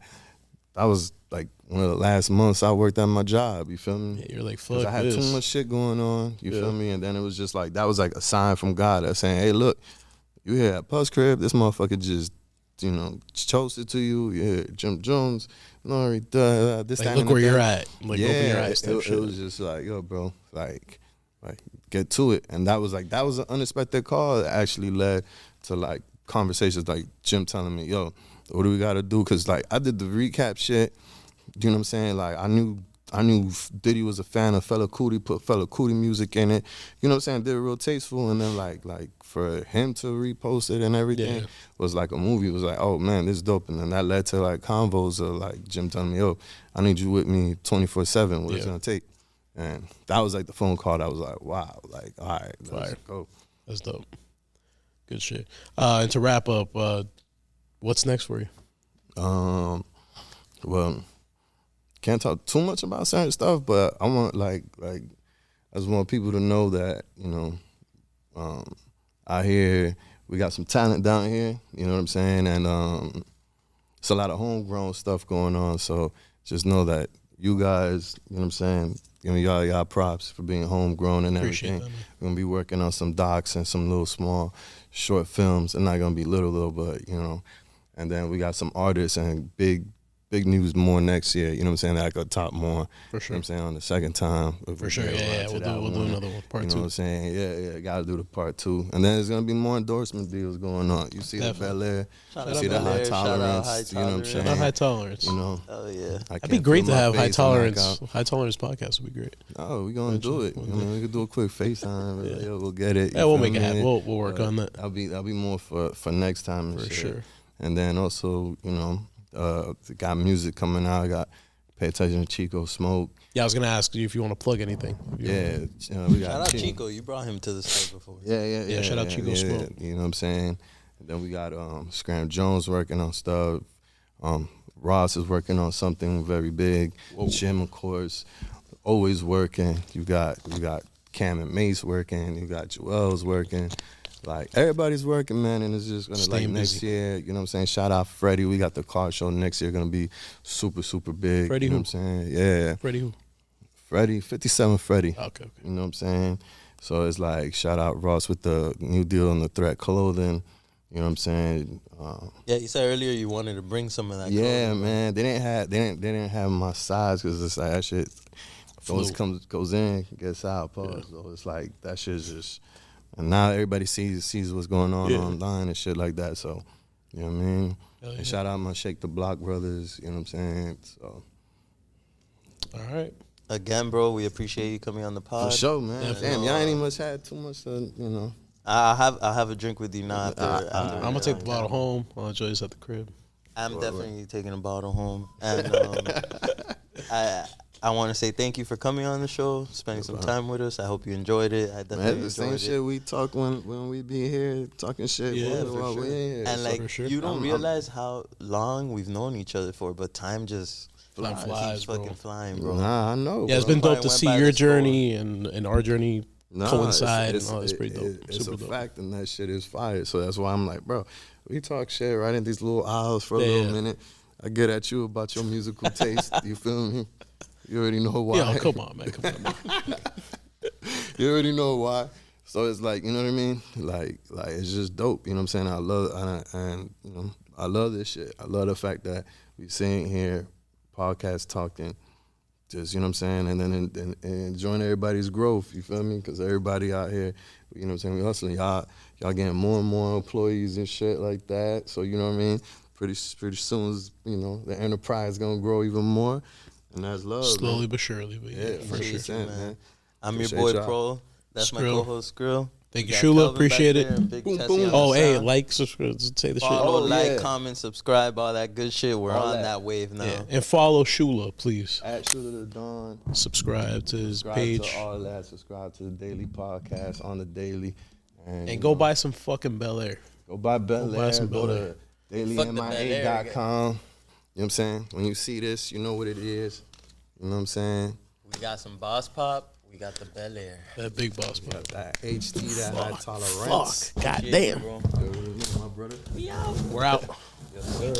That was like one of the last months I worked at my job. You feel me?
Yeah, you're like, fuck this.
I had too much shit going on. You feel me? And then it was just like that was like a sign from God that's saying, hey, look, you here at Puff's crib. This motherfucker just, you know, toasted to you. Yeah, Jim Jones, Nori, this
like,
time.
Look where you're at. Like, open your eyes.
It was just like, yo, bro, like get to it. And that was an unexpected call that actually led to like conversations like Jim telling me, yo, what do we got to do? Because, like, I did the recap shit. You know what I'm saying? Like, I knew Diddy was a fan of Fela Kuti, put Fela Kuti music in it. You know what I'm saying? Did it real tasteful. And then, like for him to repost it and everything was like a movie. It was like, oh, man, this is dope. And then that led to, like, convos of, like, Jim telling me, yo, I need you with me 24/7. What it's going to take? And that was, like, the phone call that was like, wow. Like, all right, let's go.
That's dope. Good shit. And to wrap up, what's next for you?
Well, can't talk too much about certain stuff, but I want like I just want people to know that, you know, out here we got some talent down here, you know what I'm saying? And it's a lot of homegrown stuff going on, so just know that you guys, you know what I'm saying, you know, y'all props for being homegrown and everything. We're gonna be working on some docs and some little small short films. They're not gonna be little, but you know. And then we got some artists and big news more next year. You know what I'm saying? That I could talk more.
For sure.
You know what I'm saying? On the second time.
For sure. Yeah. We'll do another one. Part 2.
You know what I'm saying? Yeah. Got to do the part 2. And then there's going to be more endorsement deals going on. You see the Bel Air. You see the High Tolerance. You know what I'm saying?
Shout out High Tolerance.
You know?
Oh, yeah.
It'd be great to have High Tolerance. High Tolerance podcast would be great.
Oh, we're going to do it. I mean, we could do a quick FaceTime. Yeah, we'll get it.
Yeah, we'll make it happen. We'll work on that.
I'll be more for next time.
For sure.
And then also, you know, got music coming out. I got Pay Attention to Chico Smoke.
Yeah, I was gonna ask you if you want to plug anything.
Yeah, we got
shout out Chico. You brought him to the show before.
Yeah.
Shout out Chico Smoke.
You know what I'm saying? And then we got Scram Jones working on stuff. Ross is working on something very big. Whoa. Jim, of course, always working. You got Cam and Mace working. You got Joel's working. Like, everybody's working, man, and it's just going to, like, next year, you know what I'm saying? Shout out Freddie. We got the car show next year going to be super, super big.
Freddie
you know
who?
What I'm saying? Yeah.
Freddie who?
Freddie, 57 Freddie.
Okay.
You know what I'm saying? So it's like, shout out Ross with the new deal on the Threat Clothing. You know what I'm saying?
Yeah, you said earlier you wanted to bring some of that.
Yeah,
clothing.
man. They didn't have my size because it's like that shit goes in, gets out, pause. So it's like that shit's just, and now everybody sees what's going on online and shit like that. So, you know what I mean? And shout out my Shake the Block brothers, you know what I'm saying? So,
All right.
Again, bro, we appreciate you coming on the pod.
for sure, man.
Definitely.
Damn, y'all ain't even had too much to, you know.
I'll have a drink with you now after.
I'm gonna take the bottle home. I'll enjoy this at the crib.
I'm definitely taking a bottle home, and I want to say thank you for coming on the show, spending some time with us. I hope you enjoyed it. I definitely
Man, the same
enjoyed it.
shit we talk when we be here talking shit.
Yeah,
for
sure.
sure.
And like
for sure.
you don't realize how long we've known each other for, but time just
Flies,
keeps
bro.
fucking flying, bro.
Nah, I know.
Yeah, it's
bro.
been dope
Probably
to
went
see
by
your
the store.
journey and our journey
Nah,
coincide.
it's-
and all that's pretty dope.
It's
Super
a
dope.
fact, and that shit is fire. So that's why I'm like, bro, we talk shit right in these little aisles for a
Yeah,
little
yeah.
minute. I get at you about your musical taste. You feel me? You already know why.
Yeah, come on, man. Come on, man.
You already know why. So it's like, you know what I mean? Like it's just dope. You know what I'm saying? I love and you know, I love this shit. I love the fact that we sitting here, podcast talking, just, you know what I'm saying, and then and enjoying everybody's growth. You feel me? Because everybody out here, you know what I'm saying, we hustling. Y'all getting more and more employees and shit like that. So you know what I mean? Pretty soon, you know, the enterprise gonna grow even more, and that's love.
Slowly
man.
but surely, but yeah, for
appreciate
sure.
you,
100%,
man. I'm
Appreciate
your boy
y'all.
Pro. That's my
Skrill.
co-host Skrill.
Thank
We
you,
got
Shula.
Kelvin
Appreciate
back
it.
there and Big
Boom,
Tessie
boom.
on the
Oh, hey,
sound.
like, subscribe, say the shit.
Follow,
Oh,
like,
yeah.
comment, subscribe, all that good shit. We're
All
on
that.
that wave now.
Yeah, and follow Shula, please.
At Shula the Don.
Subscribe to his
Subscribe
page
to all that. Subscribe to the daily podcast on the daily. And,
and go buy some fucking Bel Air.
Go buy Bel
buy
Air.
some
Go
Bel Air.
to
Fuck the Bel Air,
dailymia.com. You know what I'm saying? When you see this, you know what it is. You know what I'm saying?
We got some Boss Pop. We got the Bel Air.
That big boss, man.
Got that HT, that high tolerance.
Fuck. God
Shit,
damn.
bro.
My brother.
We out.
We're out.
Yes, sir.